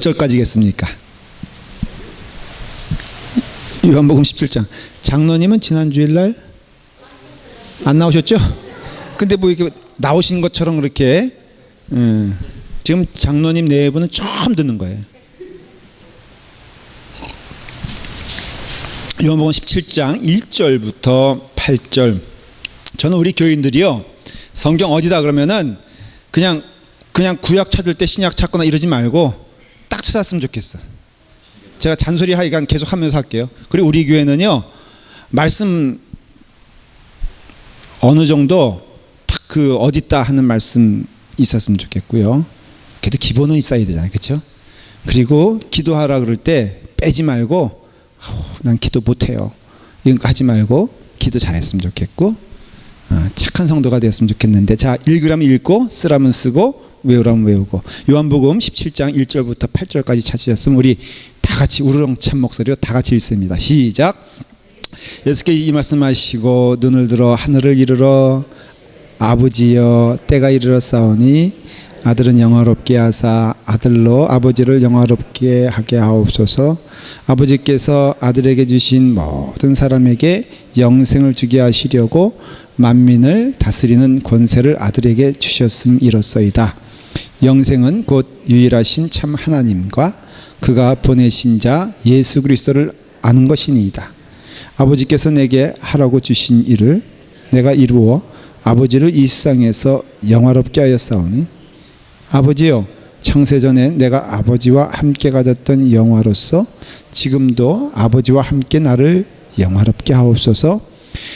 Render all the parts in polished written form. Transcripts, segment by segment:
절까지겠습니까? 요한복음 17장. 장로님은 지난 주일날 안 나오셨죠? 근데 뭐 이렇게 나오신 것처럼 그렇게 지금 장로님 내부는 처음 듣는 거예요. 요한복음 17장 1절부터 8절. 저는 우리 교인들이요, 성경 어디다 그러면은 그냥 구약 찾을 때 신약 찾거나 이러지 말고 딱 찾았으면 좋겠어. 제가 잔소리 하여간 계속 하면서 할게요. 그리고 우리 교회는요, 말씀 어느 정도 딱 그 어딨다 하는 말씀 있었으면 좋겠고요. 그래도 기본은 있어야 되잖아요, 그렇죠? 그리고 기도하라 그럴 때 빼지 말고 난 기도 못해요 이런 거 하지 말고 기도 잘했으면 좋겠고, 착한 성도가 되었으면 좋겠는데, 자, 읽으라면 읽고 쓰라면 쓰고 외우라면 외우고. 요한복음 17장 1절부터 8절까지 찾으셨으면 우리 다 같이 우르렁찬 목소리로 다 같이 읽습니다. 시작. 예수께 이 말씀하시고 눈을 들어 하늘을 이르러 아버지여 때가 이르렀사오니 아들은 영화롭게 하사 아들로 아버지를 영화롭게 하게 하옵소서. 아버지께서 아들에게 주신 모든 사람에게 영생을 주게 하시려고 만민을 다스리는 권세를 아들에게 주셨음이로소이다. 영생은 곧 유일하신 참 하나님과 그가 보내신 자 예수 그리스도를 아는 것이니이다. 아버지께서 내게 하라고 주신 일을 내가 이루어 아버지를 이 세상에서 영화롭게 하였사오니 아버지여, 창세전에 내가 아버지와 함께 가졌던 영화로서 지금도 아버지와 함께 나를 영화롭게 하옵소서.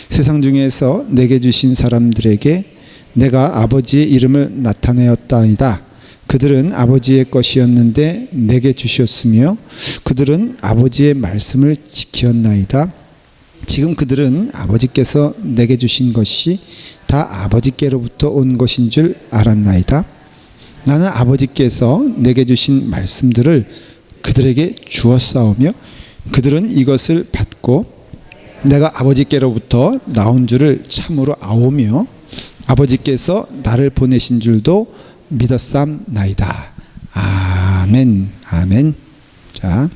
세상 중에서 내게 주신 사람들에게 내가 아버지의 이름을 나타내었다이다. 그들은 아버지의 것이었는데 내게 주셨으며 그들은 아버지의 말씀을 지켰나이다. 지금 그들은 아버지께서 내게 주신 것이 다 아버지께로부터 온 것인 줄 알았나이다. 나는 아버지께서 내게 주신 말씀들을 그들에게 주었사오며 그들은 이것을 받고 내가 아버지께로부터 나온 줄을 참으로 아오며 아버지께서 나를 보내신 줄도 믿었삼나이다. 아멘. 아멘. 자,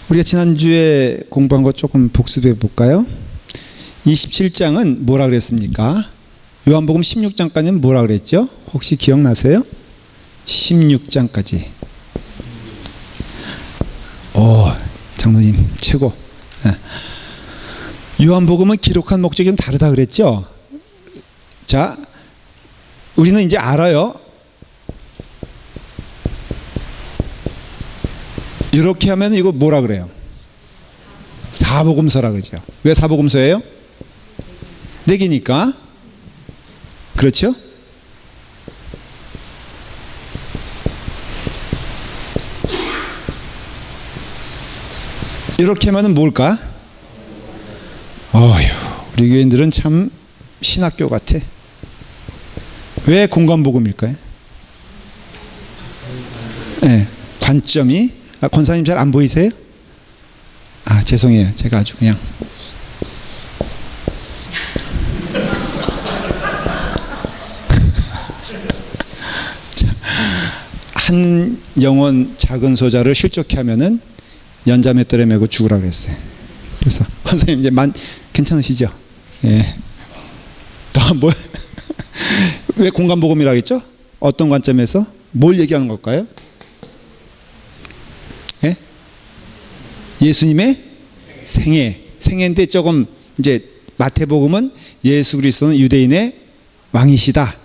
우리가 지난주에 공부한 거 조금 복습해 볼까요? 27장은 뭐라 그랬습니까? 요한복음 16장까지는 뭐라 그랬죠? 혹시 기억나세요? 16장까지. 오, 장로님 최고. 요한복음은 기록한 목적이 좀 다르다 그랬죠? 자, 우리는 이제 알아요. 이렇게 하면 이거 뭐라 그래요? 사복음서라 그러죠. 왜 사복음서예요? 네 개니까. 그렇죠? 이렇게 하면 뭘까? 어휴, 우리 교인들은 참 신학교 같아. 왜 공관복음일까요? 네, 관점이. 권사님 잘 안 보이세요? 죄송해요. 제가 아주 그냥 한 영혼 작은 소자를 실족해 하면은 연자맷돌에 메고 죽으라고 했어요. 그래서 권사님 이제 괜찮으시죠? 예. 또 뭐 왜 공간복음이라고 했죠? 어떤 관점에서 뭘 얘기하는 걸까요? 예? 예수님의 생애인데 조금 이제 마태복음은 예수 그리스도는 유대인의 왕이시다.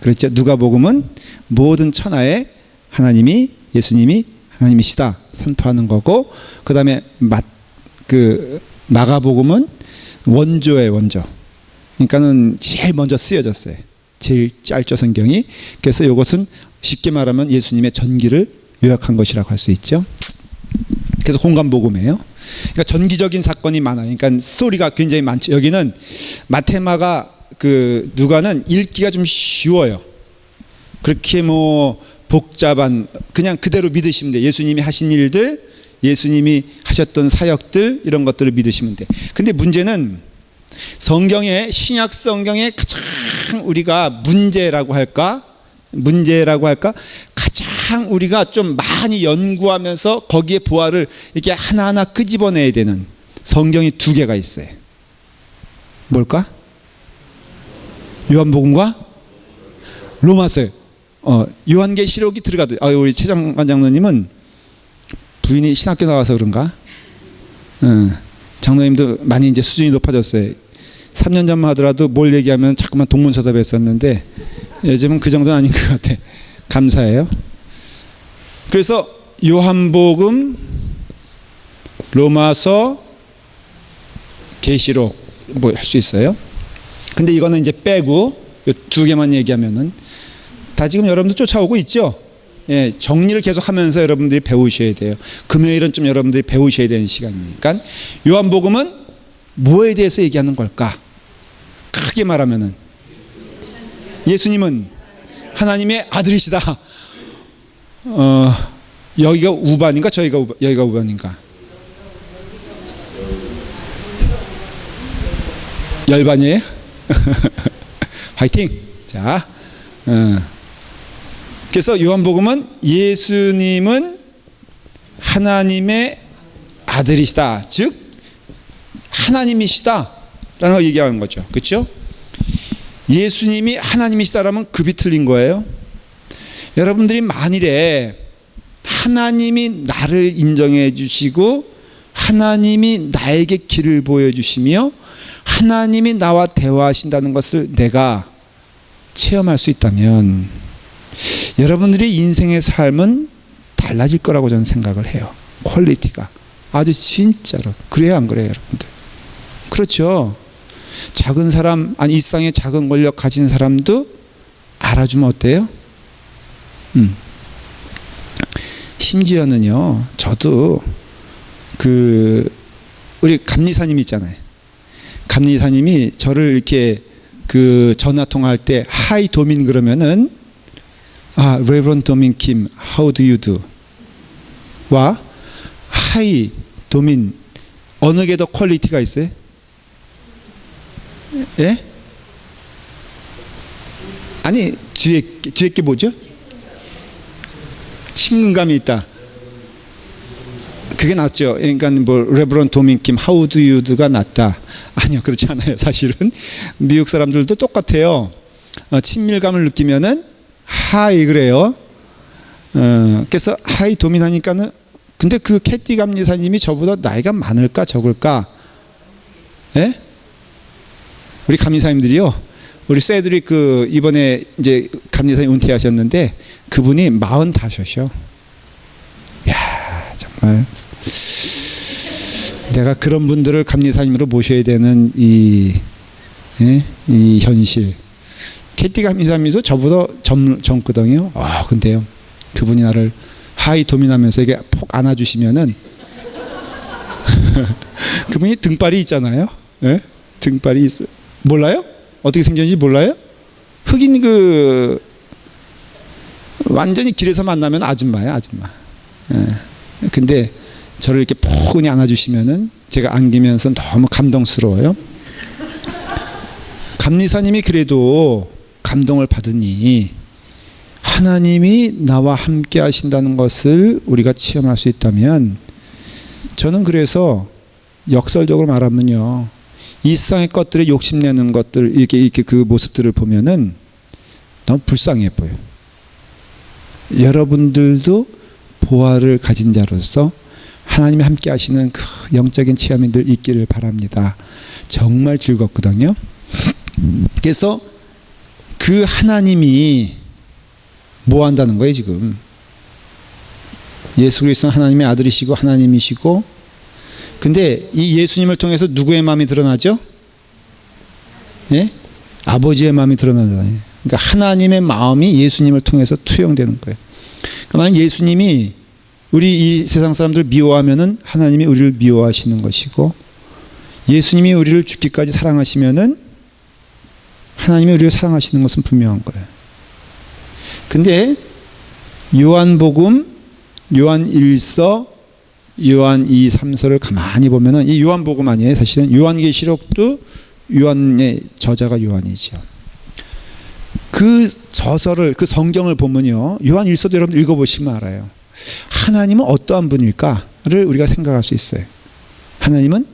그렇죠. 누가복음은 모든 천하의 하나님이 예수님이 하나님이시다 선포하는 거고, 그 다음에 마가복음은 원조예요, 원조. 그러니까는 제일 먼저 쓰여졌어요. 제일 짧죠, 성경이. 그래서 이것은 쉽게 말하면 예수님의 전기를 요약한 것이라고 할 수 있죠. 그래서 공간복음이에요. 그러니까 전기적인 사건이 많아요. 그러니까 스토리가 굉장히 많죠. 여기는 마테마가 누가는 읽기가 좀 쉬워요. 그렇게 뭐 복잡한, 그냥 그대로 믿으시면 돼요. 예수님이 하신 일들, 예수님이 하셨던 사역들, 이런 것들을 믿으시면 돼. 근데 문제는 신약 성경에 가장 우리가 문제라고 할까? 문제라고 할까? 가장 우리가 좀 많이 연구하면서 거기에 보화를 이렇게 하나하나 끄집어내야 되는 성경이 두 개가 있어요. 뭘까? 요한복음과 로마서요. 요한계시록이 들어가도 우리 최장관 장로님은 부인이 신학교 나와서 그런가? 장로님도 많이 이제 수준이 높아졌어요. 3년 전만 하더라도 뭘 얘기하면 자꾸만 동문서답했었는데 요즘은 그 정도는 아닌 것 같아. 감사해요. 그래서 요한복음, 로마서, 계시록 뭐 할 수 있어요. 근데 이거는 이제 빼고 이 두 개만 얘기하면은 다 지금 여러분들 쫓아오고 있죠. 예, 정리를 계속하면서 여러분들이 배우셔야 돼요. 금요일은 좀 여러분들이 배우셔야 되는 시간이니까. 요한복음은 뭐에 대해서 얘기하는 걸까? 크게 말하면은 예수님은 하나님의 아들이시다. 여기가 우반인가 여기가 우반인가? 열반이에요? 화이팅! 자, 그래서 요한복음은 예수님은 하나님의 아들이시다. 즉 하나님이시다 라는 걸 얘기하는 거죠. 그렇죠? 예수님이 하나님이시다라면 급이 틀린 거예요. 여러분들이 만일에 하나님이 나를 인정해 주시고 하나님이 나에게 길을 보여주시며 하나님이 나와 대화하신다는 것을 내가 체험할 수 있다면 여러분들의 인생의 삶은 달라질 거라고 저는 생각을 해요. 퀄리티가 아주 진짜로. 그래요 안 그래요 여러분들? 그렇죠. 작은 사람, 아니 일상에 작은 권력 가진 사람도 알아주면 어때요? 심지어는요, 저도 우리 감리사님 있잖아요. 감리사님이 저를 이렇게 전화 통화할 때 하이 도민 그러면은 레버런드 도민 김 how do you do 와 하이 도민 어느 게 더 퀄리티가 있어요? 예? 아니 뒤에 게 뭐죠? 친근감이 있다. 그게 낫죠. 그러니까 뭐 레버런 도민킴 how do you do가 낫다. 아니요, 그렇지 않아요. 사실은 미국 사람들도 똑같아요. 친밀감을 느끼면은 하이 그래요. 그래서 하이 도민하니까는 근데 그 캐티 감리사님이 저보다 나이가 많을까 적을까? 예? 우리 감리사님들이요. 우리 세드릭 이번에 이제 감리사님 은퇴하셨는데 그분이 45이셔. 야, 정말 내가 그런 분들을 감리사님으로 모셔야 되는 이 현실. 캐티 감리사님도 저보다 젊거든요. 근데요, 그분이 나를 하이 도민하면서 이게 폭 안아주시면은 그분이 등발이 있잖아요. 예? 등발이 있어. 몰라요? 어떻게 생겼는지 몰라요? 흑인 완전히 길에서 만나면 아줌마예요, 아줌마. 예. 근데 저를 이렇게 포근히 안아주시면은 제가 안기면서 너무 감동스러워요. 감리사님이 그래도 감동을 받으니 하나님이 나와 함께 하신다는 것을 우리가 체험할 수 있다면 저는 그래서 역설적으로 말하면요, 이 세상의 것들에 욕심내는 것들 이렇게 그 모습들을 보면은 너무 불쌍해 보여요. 여러분들도 보화를 가진 자로서 하나님이 함께 하시는 그 영적인 체험이 늘 있기를 바랍니다. 정말 즐겁거든요. 그래서 그 하나님이 뭐 한다는 거예요 지금? 예수 그리스도는 하나님의 아들이시고 하나님이시고, 근데 이 예수님을 통해서 누구의 마음이 드러나죠? 예? 아버지의 마음이 드러나잖아요. 그러니까 하나님의 마음이 예수님을 통해서 투영되는 거예요. 그러니까 만약 예수님이 우리 이 세상 사람들을 미워하면은 하나님이 우리를 미워하시는 것이고, 예수님이 우리를 죽기까지 사랑하시면은 하나님이 우리를 사랑하시는 것은 분명한 거예요. 근데 요한복음, 요한 1서, 요한 2, 3서를 가만히 보면은 이 요한복음 아니에요. 사실은 요한계시록도 요한의 저자가 요한이죠. 그 저서를, 그 성경을 보면요, 요한 1서도 여러분 읽어보시면 알아요. 하나님은 어떠한 분일까를 우리가 생각할 수 있어요. 하나님은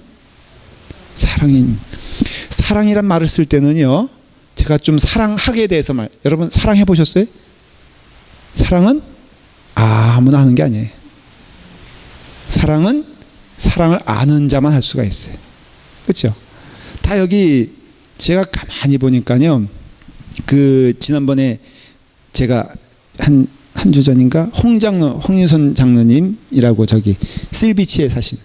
사랑이란 말을 쓸 때는요, 제가 좀 사랑하게 대해서 여러분 사랑해 보셨어요? 사랑은 아무나 하는 게 아니에요. 사랑은 사랑을 아는 자만 할 수가 있어요. 그렇죠? 다 여기 제가 가만히 보니까요, 그 지난번에 제가 한 주 전인가 홍윤선 장로님이라고 저기 실비치에 사시는,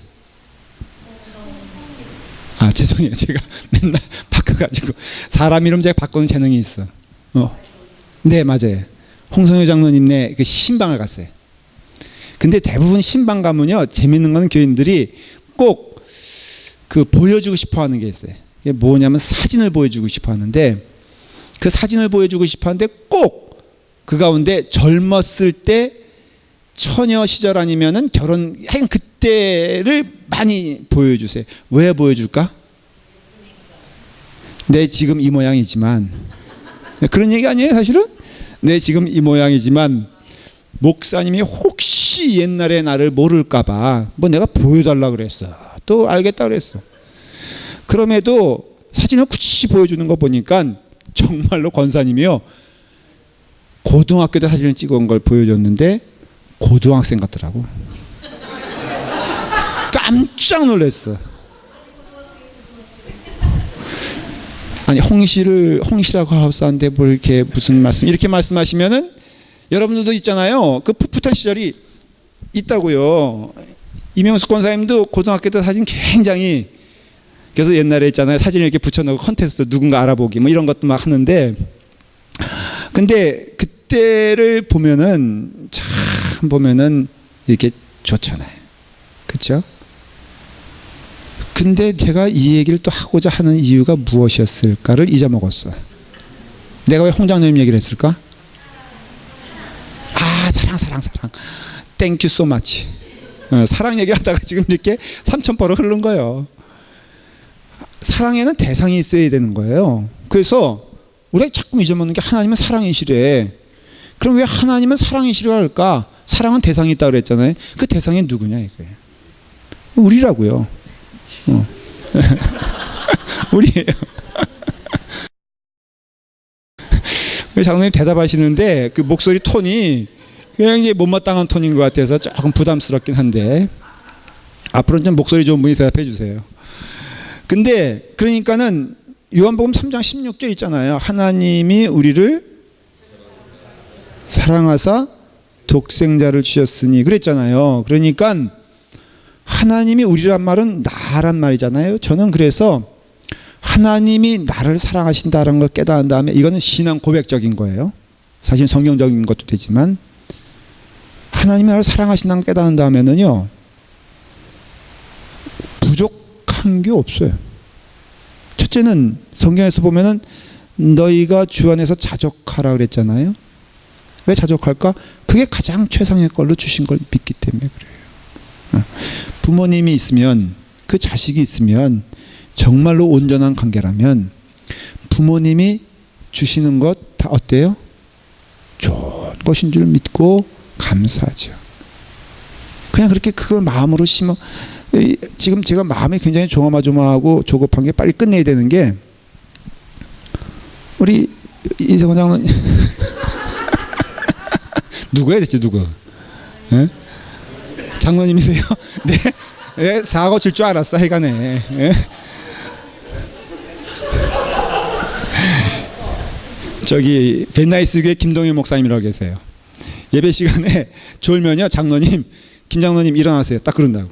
죄송해요, 제가 맨날 바꿔가지고 사람 이름 제가 바꾸는 재능이 있어. 네, 맞아요. 홍성효 장로님네 그 신방을 갔어요. 근데 대부분 신방 가면요, 재밌는 거는 교인들이 꼭 그 보여주고 싶어 하는 게 있어요. 그게 뭐냐면 사진을 보여주고 싶어 하는데, 그 사진을 보여주고 싶어 하는데 꼭 그 가운데 젊었을 때 처녀 시절 아니면은 결혼한 그때를 많이 보여주세요. 왜 보여줄까? 내 지금 이 모양이지만, 그런 얘기 아니에요 사실은? 내 지금 이 모양이지만 목사님이 혹시 옛날에 나를 모를까봐 뭐 내가 보여달라 그랬어, 또 알겠다 그랬어. 그럼에도 사진을 굳이 보여주는 거 보니까 정말로 권사님이요, 고등학교 때 사진을 찍은 걸 보여줬는데 고등학생 같더라고. 깜짝 놀랐어. 아니, 홍시라고 하우스한테 뭐 이렇게 무슨 말씀, 이렇게 말씀하시면은 여러분들도 있잖아요, 그 풋풋한 시절이 있다고요. 이명숙 권사님도 고등학교 때 사진 굉장히, 그래서 옛날에 있잖아요, 사진을 이렇게 붙여놓고 컨테스트 누군가 알아보기 뭐 이런 것도 막 하는데, 근데 그때를 보면은 참 보면은 이렇게 좋잖아요, 그렇죠? 근데 제가 이 얘기를 또 하고자 하는 이유가 무엇이었을까를 잊어먹었어요. 내가 왜 홍장로님 얘기를 했을까? 사랑. 땡큐 소 마치. 사랑 얘기를 하다가 지금 이렇게 삼천포로 흐르는 거예요. 사랑에는 대상이 있어야 되는 거예요. 그래서 우리가 자꾸 잊어먹는 게, 하나님은 사랑이시래. 그럼 왜 하나님은 사랑이시라 할까? 사랑은 대상이 있다고 그랬잖아요. 그 대상이 누구냐 이거예요. 우리라고요. 우리예요. 장로님 대답하시는데 그 목소리 톤이 굉장히 못마땅한 톤인 것 같아서 조금 부담스럽긴 한데, 앞으로는 좀 목소리 좋은 분이 대답해 주세요. 근데 그러니까는 요한복음 3장 16절 있잖아요. 하나님이 우리를 사랑하사 독생자를 주셨으니 그랬잖아요. 그러니까 하나님이 우리란 말은 나란 말이잖아요. 저는 그래서 하나님이 나를 사랑하신다는 걸 깨달은 다음에, 이거는 신앙 고백적인 거예요. 사실 성경적인 것도 되지만, 하나님이 나를 사랑하신다는 걸 깨달은 다음에는요, 부족한 게 없어요. 첫째는 성경에서 보면은 너희가 주 안에서 자족하라 그랬잖아요. 왜 자족할까? 그게 가장 최상의 걸로 주신 걸 믿기 때문에 그래요. 부모님이 있으면, 그 자식이 있으면 정말로 온전한 관계라면 부모님이 주시는 것 다 어때요? 좋은 것인 줄 믿고 감사하죠. 그냥 그렇게 그걸 마음으로 심어. 지금 제가 마음이 굉장히 조마조마하고 조급한 게, 빨리 끝내야 되는 게, 우리 이세권 장로님 누구야 대체, 누구? 에? 장로님이세요? 네, 사고 칠 줄 알았어, 해가네. 저기 벤나이스 교회 김동현 목사님이라고 계세요. 예배 시간에 졸면요, 장로님, 김 장로님 일어나세요, 딱 그런다고.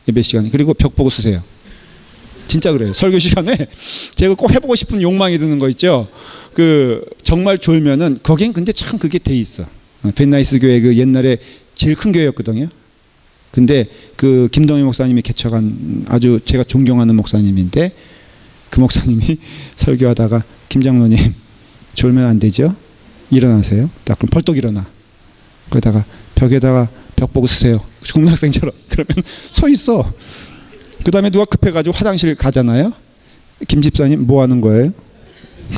예배 시간에. 그리고 벽 보고 쓰세요. 진짜 그래요. 설교 시간에 제가 꼭 해보고 싶은 욕망이 드는 거 있죠. 그 정말 졸면은, 거긴 근데 참 그게 돼 있어. 벤나이스 교회 그 옛날에 제일 큰 교회였거든요. 근데 그 김동현 목사님이 개척한 아주 제가 존경하는 목사님인데, 그 목사님이 설교하다가, 김 장로님 졸면 안 되죠? 일어나세요. 딱 그럼 벌떡 일어나. 그러다가 벽에다가 벽 보고 쓰세요. 국민학생처럼. 그러면 서 있어. 그 다음에 누가 급해가지고 화장실 가잖아요. 김 집사님 뭐 하는 거예요?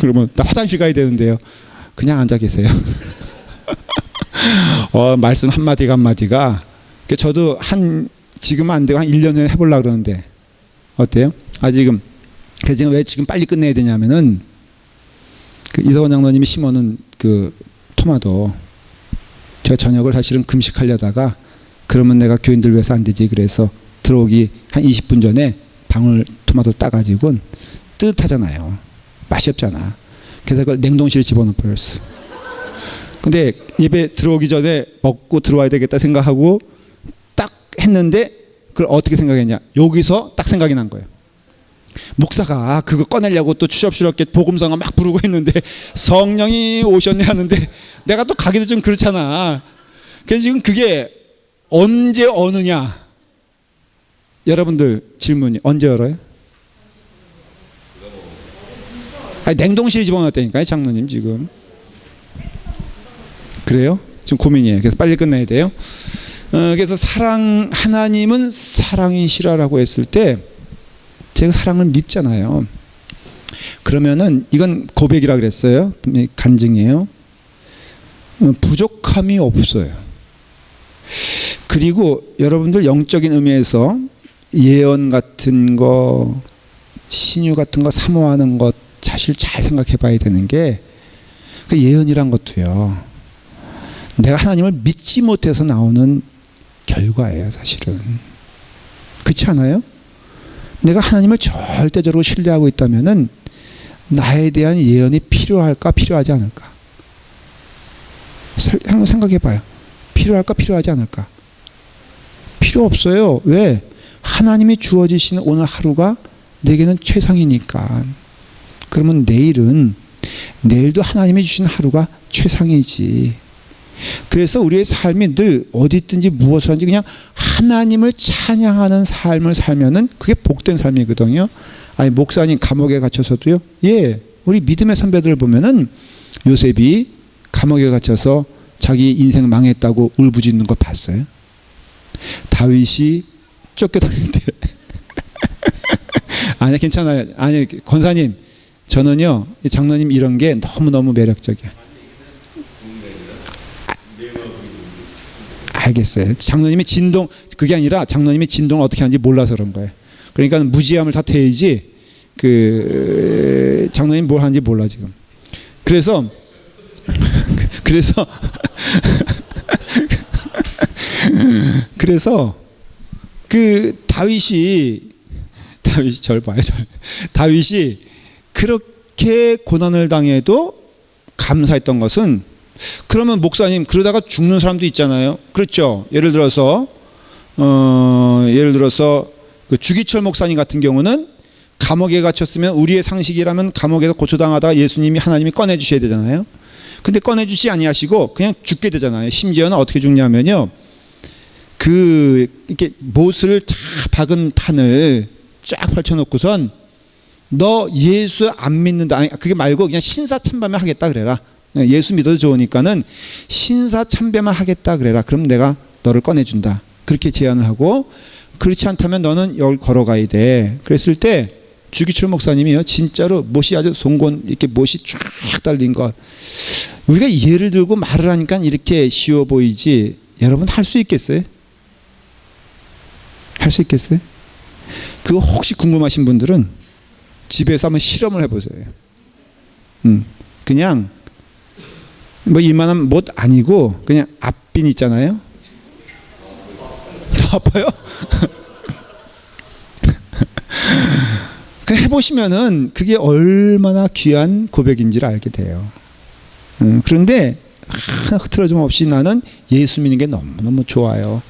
그러면 나 화장실 가야 되는데요. 그냥 앉아 계세요. 말씀 한마디가 한마디가. 저도 지금 안 되고 한 1년 전에 해보려고 그러는데, 어때요? 지금, 그래서 지금 왜 지금 빨리 끝내야 되냐면은, 이서원 장로님이 심어놓은 토마토, 제가 저녁을 사실은 금식하려다가, 그러면 내가 교인들 위해서 안 되지. 그래서 들어오기 한 20분 전에 방울 토마토 따가지고 뜨뜻하잖아요. 맛이 없잖아. 그래서 그걸 냉동실에 집어넣어 버렸어. 근데 예배 들어오기 전에 먹고 들어와야 되겠다 생각하고 딱 했는데, 그걸 어떻게 생각했냐? 여기서 딱 생각이 난 거예요. 목사가 그거 꺼내려고 또 추잡스럽게 복음성을 막 부르고 있는데 성령이 오셨네 하는데 내가 또 가기도 좀 그렇잖아. 그래서 지금 그게 언제 어느냐? 여러분들 질문이 언제 열어요? 냉동실에 집어넣었다니까요, 장로님 지금. 그래요? 지금 고민이에요. 그래서 빨리 끝내야 돼요. 그래서 하나님은 사랑이시라라고 했을 때 제가 사랑을 믿잖아요. 그러면은 이건 고백이라 그랬어요. 간증이에요. 부족함이 없어요. 그리고 여러분들 영적인 의미에서 예언 같은 거, 신유 같은 거 사모하는 것 사실 잘 생각해 봐야 되는 게, 그 예언이란 것도요, 내가 하나님을 믿지 못해서 나오는 결과예요, 사실은. 그렇지 않아요? 내가 하나님을 절대적으로 신뢰하고 있다면은 나에 대한 예언이 필요할까, 필요하지 않을까? 한번 생각해 봐요. 필요할까, 필요하지 않을까? 필요 없어요. 왜? 하나님이 주어지시는 오늘 하루가 내게는 최상이니까. 그러면 내일도 하나님이 주신 하루가 최상이지. 그래서 우리의 삶이 늘 어디 있든지 무엇을 하든지 그냥 하나님을 찬양하는 삶을 살면은 그게 복된 삶이거든요. 목사님 감옥에 갇혀서도요. 우리 믿음의 선배들을 보면은 요셉이 감옥에 갇혀서 자기 인생 망했다고 울부짖는 거 봤어요? 다윗이 쫓겨다닐 때 아니 괜찮아요. 아니 권사님, 저는요 장로님 이런 게 너무너무 매력적이야. 알겠어요. 장로님이 그게 아니라 장로님이 진동을 어떻게 하는지 몰라서 그런 거예요. 그러니까 무지함을 탓해야지 장로님 뭘 하는지 몰라 지금. 그래서 다윗이 절 봐요. 다윗이 그렇게 고난을 당해도 감사했던 것은, 그러면 목사님 그러다가 죽는 사람도 있잖아요. 그렇죠. 예를 들어서 그 주기철 목사님 같은 경우는 감옥에 갇혔으면 우리의 상식이라면 감옥에서 고초당하다가 예수님이 하나님이 꺼내 주셔야 되잖아요. 근데 꺼내 주시 아니하시고 그냥 죽게 되잖아요. 심지어는 어떻게 죽냐면요, 이렇게 못을 다 박은 판을 쫙 펼쳐놓고선 너 예수 안 믿는다. 아니, 그게 말고 그냥 신사참배만 하겠다 그래라. 예수 믿어도 좋으니까는 신사참배만 하겠다 그래라. 그럼 내가 너를 꺼내준다. 그렇게 제안을 하고, 그렇지 않다면 너는 여기 걸어가야 돼. 그랬을 때 주기철 목사님이요, 진짜로 못이 아주 송곳 이렇게 못이 쫙 달린 것. 우리가 예를 들고 말을 하니까 이렇게 쉬워 보이지, 여러분 할 수 있겠어요? 할 수 있겠어요? 그거 혹시 궁금하신 분들은 집에서 한번 실험을 해보세요. 그냥 이만한 못 아니고 그냥 앞빈 있잖아요. 더 아파요? 해보시면은 그게 얼마나 귀한 고백인지를 알게 돼요. 그런데 하나 흐트러짐 없이 나는 예수 믿는 게 너무너무 좋아요.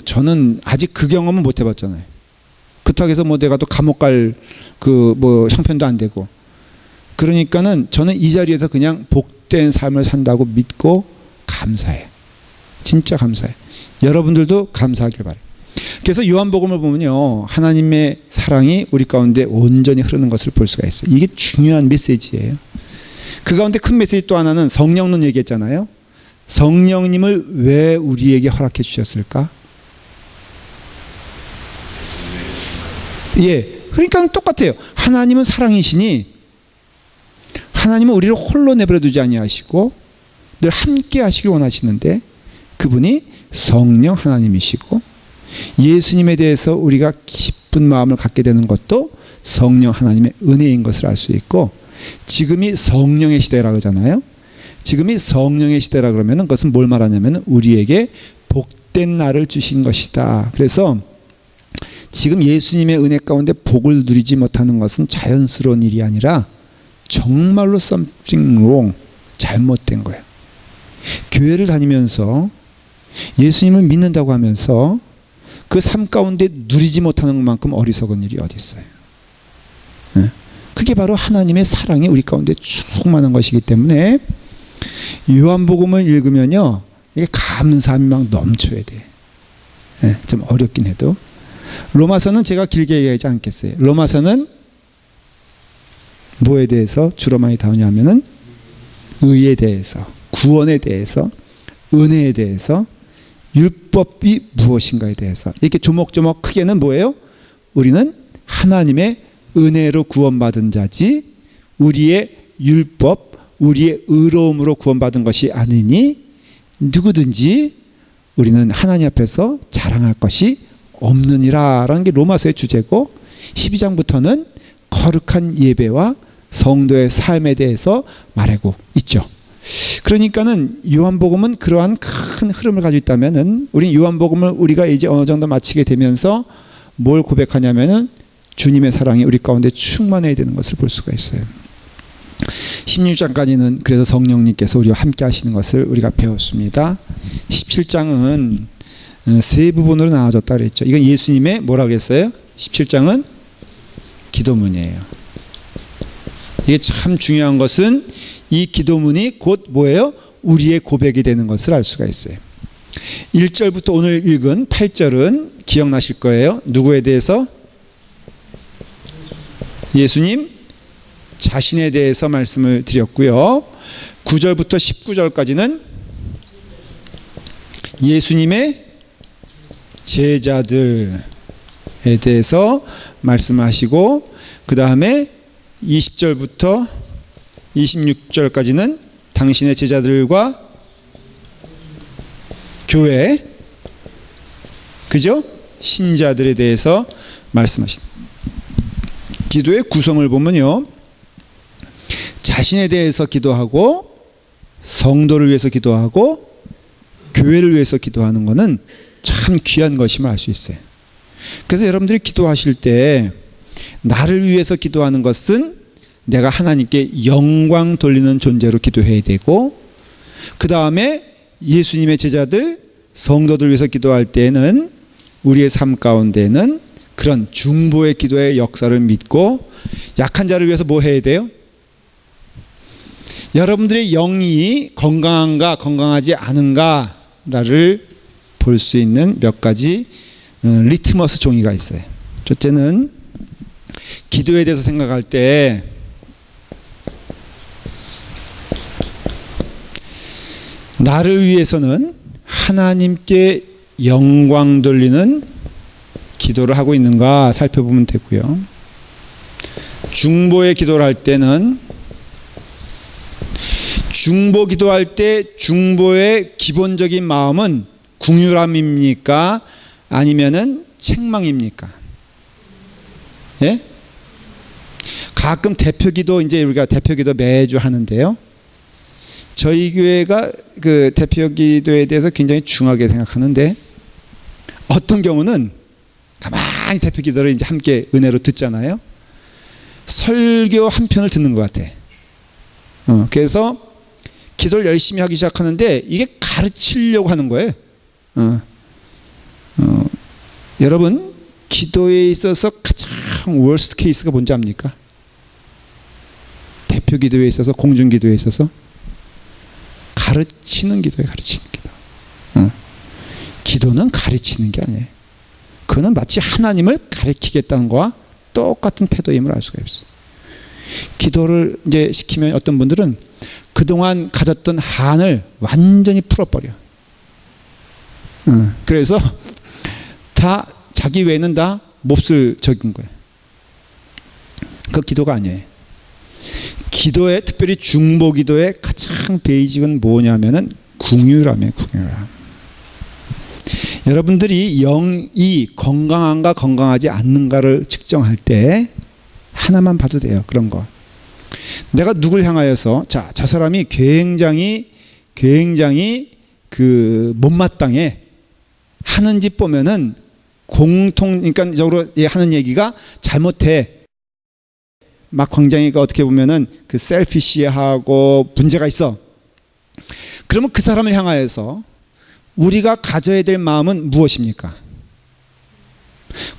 저는 아직 그 경험은 못 해봤잖아요. 그렇다고 해서 내가 또 감옥 갈 형편도 안 되고. 그러니까는 저는 이 자리에서 그냥 복된 삶을 산다고 믿고 감사해. 진짜 감사해. 여러분들도 감사하길 바래요. 그래서 요한복음을 보면요, 하나님의 사랑이 우리 가운데 온전히 흐르는 것을 볼 수가 있어요. 이게 중요한 메시지예요. 그 가운데 큰 메시지 또 하나는 성령론 얘기했잖아요. 성령님을 왜 우리에게 허락해 주셨을까? 그러니까 똑같아요. 하나님은 사랑이시니 하나님은 우리를 홀로 내버려 두지 아니하시고 늘 함께 하시길 원하시는데 그분이 성령 하나님이시고 예수님에 대해서 우리가 기쁜 마음을 갖게 되는 것도 성령 하나님의 은혜인 것을 알 수 있고, 지금이 성령의 시대라고 하잖아요. 지금이 성령의 시대라 그러면 그것은 뭘 말하냐면 우리에게 복된 날을 주신 것이다. 그래서 지금 예수님의 은혜 가운데 복을 누리지 못하는 것은 자연스러운 일이 아니라 정말로 something wrong, 잘못된 거예요. 교회를 다니면서 예수님을 믿는다고 하면서 그 삶 가운데 누리지 못하는 것만큼 어리석은 일이 어디 있어요. 그게 바로 하나님의 사랑이 우리 가운데 충만한 것이기 때문에 요한복음을 읽으면요, 이게 감사함이 막 넘쳐야 돼. 좀 어렵긴 해도. 로마서는 제가 길게 얘기하지 않겠어요. 로마서는 뭐에 대해서 주로 많이 다루냐면은 의에 대해서, 구원에 대해서, 은혜에 대해서, 율법이 무엇인가에 대해서 이렇게 조목조목 크게는 뭐예요? 우리는 하나님의 은혜로 구원받은 자지 우리의 율법, 우리의 의로움으로 구원받은 것이 아니니 누구든지 우리는 하나님 앞에서 자랑할 것이 없느니라 라는 게 로마서의 주제고, 12장부터는 거룩한 예배와 성도의 삶에 대해서 말하고 있죠. 그러니까는 요한복음은 그러한 큰 흐름을 가지고 있다면은 우린 요한복음을 우리가 이제 어느 정도 마치게 되면서 뭘 고백하냐면은 주님의 사랑이 우리 가운데 충만해야 되는 것을 볼 수가 있어요. 16장까지는 그래서 성령님께서 우리와 함께 하시는 것을 우리가 배웠습니다. 17장은 세 부분으로 나눠졌다 그랬죠. 이건 예수님의 뭐라고 그랬어요? 17장은 기도문이에요. 이게 참 중요한 것은 이 기도문이 곧 뭐예요? 우리의 고백이 되는 것을 알 수가 있어요. 1절부터 오늘 읽은 8절은 기억나실 거예요. 누구에 대해서? 예수님 자신에 대해서 말씀을 드렸고요. 9절부터 19절까지는 예수님의 제자들에 대해서 말씀하시고, 그 다음에 20절부터 26절까지는 당신의 제자들과 교회, 그죠? 신자들에 대해서 말씀하신. 기도의 구성을 보면요, 자신에 대해서 기도하고 성도를 위해서 기도하고 교회를 위해서 기도하는 것은 참 귀한 것임을 알 수 있어요. 그래서 여러분들이 기도하실 때 나를 위해서 기도하는 것은 내가 하나님께 영광 돌리는 존재로 기도해야 되고, 그 다음에 예수님의 제자들, 성도들 위해서 기도할 때는 우리의 삶 가운데는 그런 중보의 기도의 역사를 믿고, 약한 자를 위해서 뭐 해야 돼요? 여러분들의 영이 건강한가 건강하지 않은가를 볼 수 있는 몇 가지 리트머스 종이가 있어요. 첫째는 기도에 대해서 생각할 때 나를 위해서는 하나님께 영광 돌리는 기도를 하고 있는가 살펴보면 되고요. 중보의 기도를 할 때는 중보 기도할 때 중보의 기본적인 마음은 긍휼함입니까? 아니면은 책망입니까? 예? 가끔 대표기도, 이제 우리가 대표기도 매주 하는데요. 저희 교회가 그 대표기도에 대해서 굉장히 중하게 생각하는데, 어떤 경우는 가만히 대표기도를 이제 함께 은혜로 듣잖아요. 설교 한 편을 듣는 것 같아. 그래서 기도를 열심히 하기 시작하는데 이게 가르치려고 하는 거예요. 여러분, 기도에 있어서 가장 월스트 케이스가 뭔지 압니까? 대표 기도에 있어서, 공중 기도에 있어서 가르치는 기도예요. 가르치는 기도. 기도는 가르치는 게 아니에요. 그거는 마치 하나님을 가르치겠다는 거와 똑같은 태도임을 알 수가 있어요. 기도를 이제 시키면 어떤 분들은 그동안 가졌던 한을 완전히 풀어버려. 그래서 다 자기 외에는 다 몹쓸 적인 거예요. 그 기도가 아니에요. 기도의, 특별히 중보 기도의 가장 베이직은 뭐냐면은 궁유라며, 궁유람. 여러분들이 영이 건강한가 건강하지 않는가를 측정할 때 하나만 봐도 돼요. 그런 거. 내가 누굴 향하여서, 자, 저 사람이 굉장히 그 못마땅해 하는 짓 보면은 그러니까적으로 하는 얘기가 잘못해. 막 굉장히 어떻게 보면은 그 셀피시하고 문제가 있어. 그러면 그 사람을 향하여서 우리가 가져야 될 마음은 무엇입니까?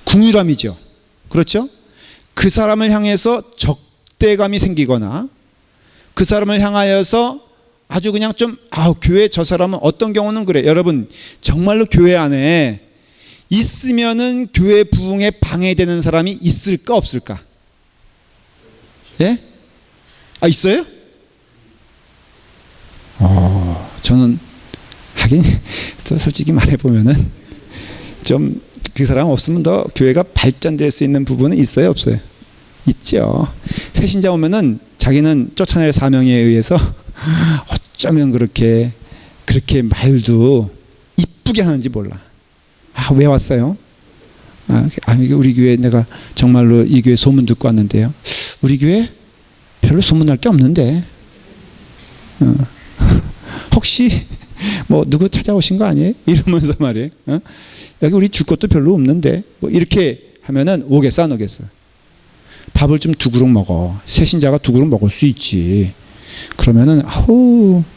궁유람이죠. 그렇죠? 그 사람을 향해서 적대감이 생기거나 그 사람을 향하여서 아주 그냥 좀 교회 저 사람은 어떤 경우는 그래. 여러분 정말로 교회 안에 있으면은 교회 부흥에 방해되는 사람이 있을까 없을까? 예? 있어요? 저는 하긴 솔직히 말해보면은 좀 그 사람 없으면 더 교회가 발전될 수 있는 부분은 있어요 없어요? 있죠. 새신자 오면은 자기는 쫓아낼 사명에 의해서 어쩌면 그렇게 말도 이쁘게 하는지 몰라. 왜 왔어요? 우리 교회 내가 정말로 이 교회 소문 듣고 왔는데요. 우리 교회 별로 소문날 게 없는데 혹시 뭐 누구 찾아오신 거 아니에요? 이러면서 말이에요. 여기 우리 줄 것도 별로 없는데 뭐 이렇게 하면은 오겠어 안 오겠어? 밥을 좀 2그릇 먹어. 새신자가 2그릇 먹을 수 있지. 그러면은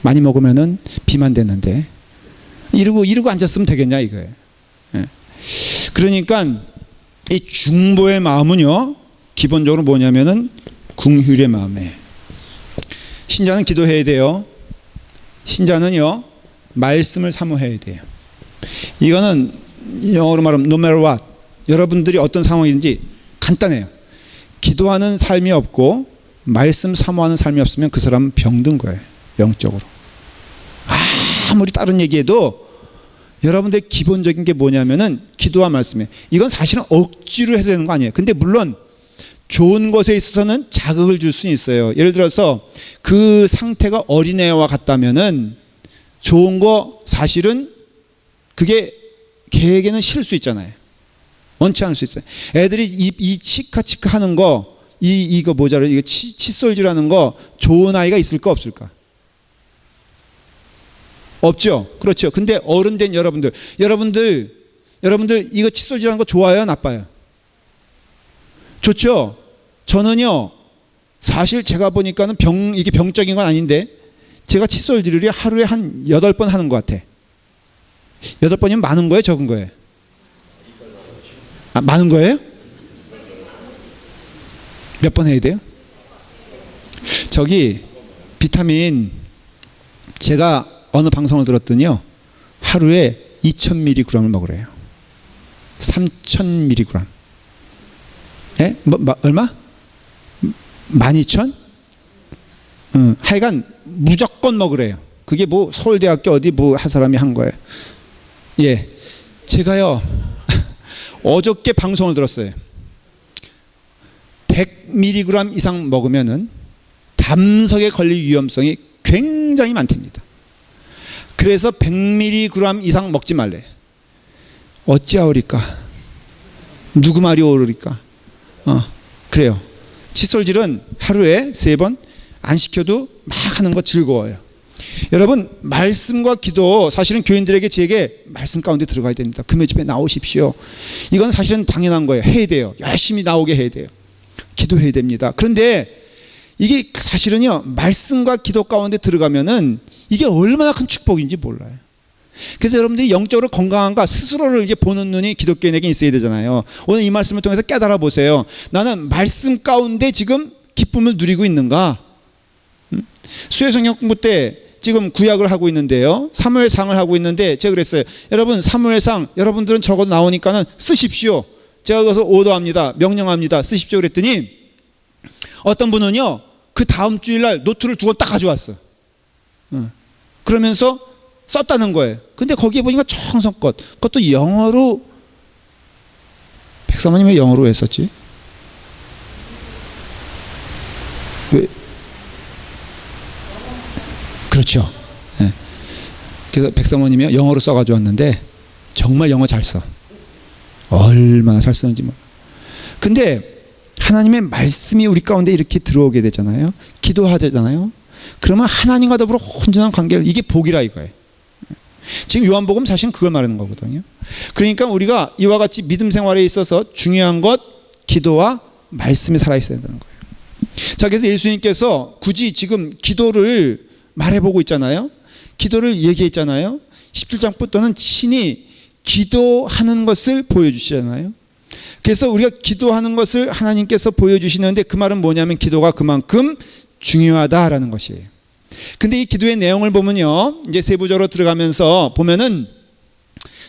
많이 먹으면은 비만 되는데 이러고 앉았으면 되겠냐 이거예요. 그러니까 이 중보의 마음은요 기본적으로 뭐냐면은 궁휼의 마음이에요. 신자는 기도해야 돼요. 신자는요 말씀을 사모해야 돼요. 이거는 영어로 말하면 no matter what, 여러분들이 어떤 상황이든지 간단해요. 기도하는 삶이 없고 말씀 사모하는 삶이 없으면 그 사람은 병든 거예요. 영적으로. 아무리 다른 얘기해도 여러분들 기본적인 게 뭐냐면은 기도와 말씀이에요. 이건 사실은 억지로 해야 되는 거 아니에요. 근데 물론 좋은 것에 있어서는 자극을 줄 수 있어요. 예를 들어서 그 상태가 어린애와 같다면은 좋은 거 사실은 그게 걔에게는 싫을 수 있잖아요. 원치 않을 수 있어요. 애들이 이 치카치카 하는 거, 이거 뭐잖아요. 이거 칫솔질하는 거 좋은 아이가 있을까 없을까? 없죠. 그렇죠. 근데 어른 된 여러분들 이거 칫솔질하는 거 좋아요, 나빠요? 좋죠. 저는요 사실 제가 보니까는 이게 병적인 건 아닌데 제가 칫솔질을 하루에 한 8번 하는 것 같아. 8번이면 많은 거예요, 적은 거예요? 많은 거예요? 몇 번 해야 돼요? 저기 비타민 제가 어느 방송을 들었더니요 하루에 2000mg을 먹으래요. 3000mg. 예? 얼마? 12,000? 하여간 무조건 먹으래요. 그게 뭐 서울대학교 어디 뭐 한 사람이 한 거예요. 예, 제가요 어저께 방송을 들었어요. 100mg 이상 먹으면은 담석에 걸릴 위험성이 굉장히 많답니다. 그래서 100mg 이상 먹지 말래. 어찌하오리까? 누구 말이 옳으리까? 그래요. 칫솔질은 하루에 3번 안 시켜도 막 하는 거 즐거워요. 여러분 말씀과 기도 사실은 교인들에게 제게 말씀 가운데 들어가야 됩니다. 금요 집회 나오십시오. 이건 사실은 당연한 거예요. 해야 돼요. 열심히 나오게 해야 돼요. 기도해야 됩니다. 그런데 이게 사실은요 말씀과 기도 가운데 들어가면은 이게 얼마나 큰 축복인지 몰라요. 그래서 여러분들이 영적으로 건강한가 스스로를 이제 보는 눈이 기독교인에게 있어야 되잖아요. 오늘 이 말씀을 통해서 깨달아 보세요. 나는 말씀 가운데 지금 기쁨을 누리고 있는가? 수요성경 공부 때 지금 구약을 하고 있는데요. 사무엘상을 하고 있는데 제가 그랬어요. 여러분 사무엘상 여러분들은 적어도 나오니까는 쓰십시오. 제가 그래서 오더합니다. 명령합니다. 쓰십시오 그랬더니 어떤 분은요 그 다음 주일날 노트를 2권 딱 가져왔어요. 그러면서 썼다는 거예요. 근데 거기에 보니까 정성껏 그것도 영어로. 백사모님 왜 영어로 왜 썼지? 그렇죠. 예. 그래서 백성원님이 영어로 써가지고 왔는데 정말 영어 잘 써. 얼마나 잘 쓰는지 몰라. 근데 하나님의 말씀이 우리 가운데 이렇게 들어오게 되잖아요. 기도하잖아요. 그러면 하나님과 더불어 온전한 관계를, 이게 복이라 이거예요. 지금 요한복음 사실은 그걸 말하는 거거든요. 그러니까 우리가 이와 같이 믿음 생활에 있어서 중요한 것, 기도와 말씀이 살아있어야 된다는 거예요. 자, 그래서 예수님께서 굳이 지금 기도를 말해보고 있잖아요. 기도를 얘기했잖아요. 17장부터는 친히 기도하는 것을 보여주시잖아요. 그래서 우리가 기도하는 것을 하나님께서 보여주시는데, 그 말은 뭐냐면 기도가 그만큼 중요하다라는 것이에요. 근데 이 기도의 내용을 보면요, 이제 세부적으로 들어가면서 보면은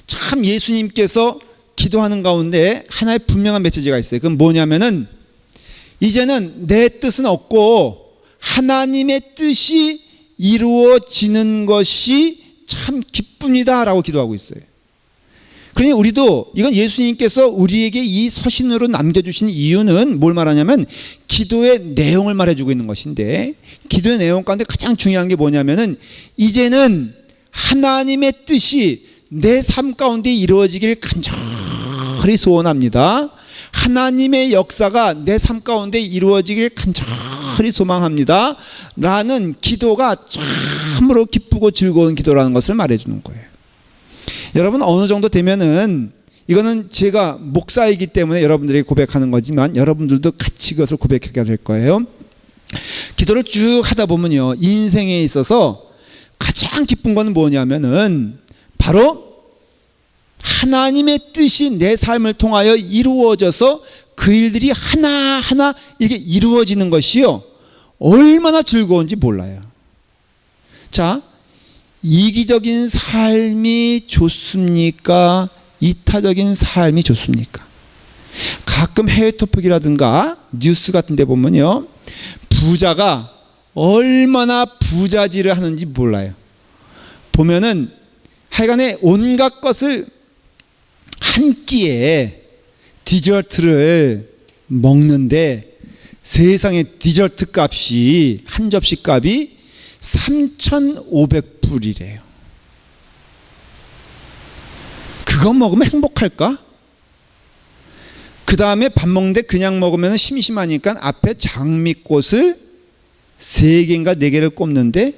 참 예수님께서 기도하는 가운데 하나의 분명한 메시지가 있어요. 그건 뭐냐면은 이제는 내 뜻은 없고 하나님의 뜻이 이루어지는 것이 참 기쁩니다라고 기도하고 있어요. 그러니 우리도, 이건 예수님께서 우리에게 이 서신으로 남겨주신 이유는 뭘 말하냐면 기도의 내용을 말해주고 있는 것인데, 기도의 내용 가운데 가장 중요한 게 뭐냐면은 이제는 하나님의 뜻이 내 삶 가운데 이루어지기를 간절히 소원합니다. 하나님의 역사가 내 삶 가운데 이루어지길 간절히 소망합니다 라는 기도가 참으로 기쁘고 즐거운 기도라는 것을 말해주는 거예요. 여러분, 어느 정도 되면은, 이거는 제가 목사이기 때문에 여러분들에게 고백하는 거지만 여러분들도 같이 그것을 고백하게 될 거예요. 기도를 쭉 하다 보면요, 인생에 있어서 가장 기쁜 건 뭐냐면은 바로 하나님의 뜻이 내 삶을 통하여 이루어져서 그 일들이 하나하나 이게 이루어지는 것이요, 얼마나 즐거운지 몰라요. 자, 이기적인 삶이 좋습니까? 이타적인 삶이 좋습니까? 가끔 해외 토픽이라든가 뉴스 같은 데 보면요, 부자가 얼마나 부자질을 하는지 몰라요. 보면은 하여간에 온갖 것을 한 끼에 디저트를 먹는데 세상에 디저트 값이, 한 접시 값이 3,500불이래요. 그거 먹으면 행복할까? 그 다음에 밥 먹는데 그냥 먹으면 심심하니까 앞에 장미꽃을 3개인가 4개를 꼽는데,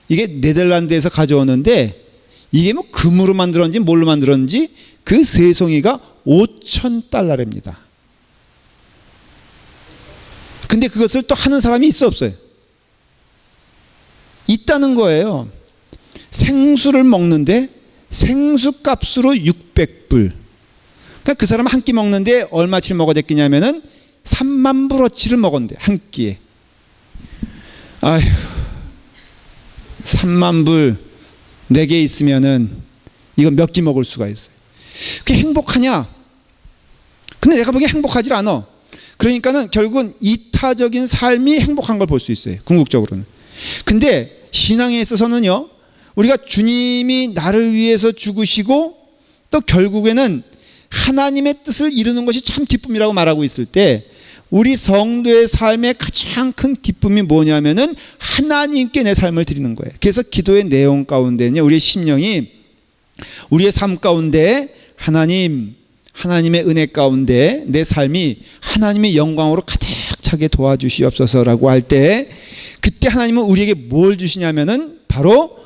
이게 네덜란드에서 가져오는데 이게 뭐 금으로 만들었는지 뭘로 만들었는지 그 3송이가 $5,000랍니다. 근데 그것을 또 하는 사람이 있어 없어요? 있다는 거예요. 생수를 먹는데 생수 값으로 600불. 그러니까 그 사람 한 끼 먹는데 얼마치를 먹어야 됐겠냐면은 3만 불어치를 먹었는데, 한 끼에. 아휴, 3만 불 4개 있으면은 이거 몇 끼 먹을 수가 있어요. 그게 행복하냐? 근데 내가 보기엔 행복하지 않아. 그러니까는 결국은 이타적인 삶이 행복한 걸 볼 수 있어요, 궁극적으로는. 근데 신앙에 있어서는요, 우리가 주님이 나를 위해서 죽으시고 또 결국에는 하나님의 뜻을 이루는 것이 참 기쁨이라고 말하고 있을 때, 우리 성도의 삶의 가장 큰 기쁨이 뭐냐면은 하나님께 내 삶을 드리는 거예요. 그래서 기도의 내용 가운데는요, 우리의 심령이, 우리의 삶 가운데 하나님의 은혜 가운데 내 삶이 하나님의 영광으로 가득 차게 도와주시옵소서라고 할 때, 그때 하나님은 우리에게 뭘 주시냐면은 바로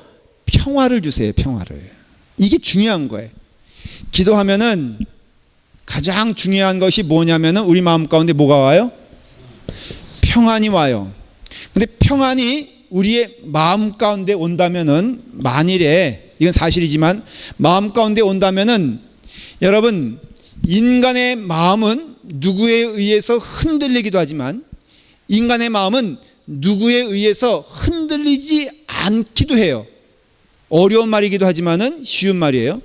평화를 주세요. 평화를. 이게 중요한 거예요. 기도하면은 가장 중요한 것이 뭐냐면은 우리 마음 가운데 뭐가 와요? 평안이 와요. 근데 평안이 우리의 마음 가운데 온다면은, 만일에, 이건 사실이지만 마음 가운데 온다면은, 여러분, 인간의 마음은 누구에 의해서 흔들리기도 하지만 인간의 마음은 누구에 의해서 흔들리지 않기도 해요. 어려운 말이기도 하지만은 쉬운 말이에요.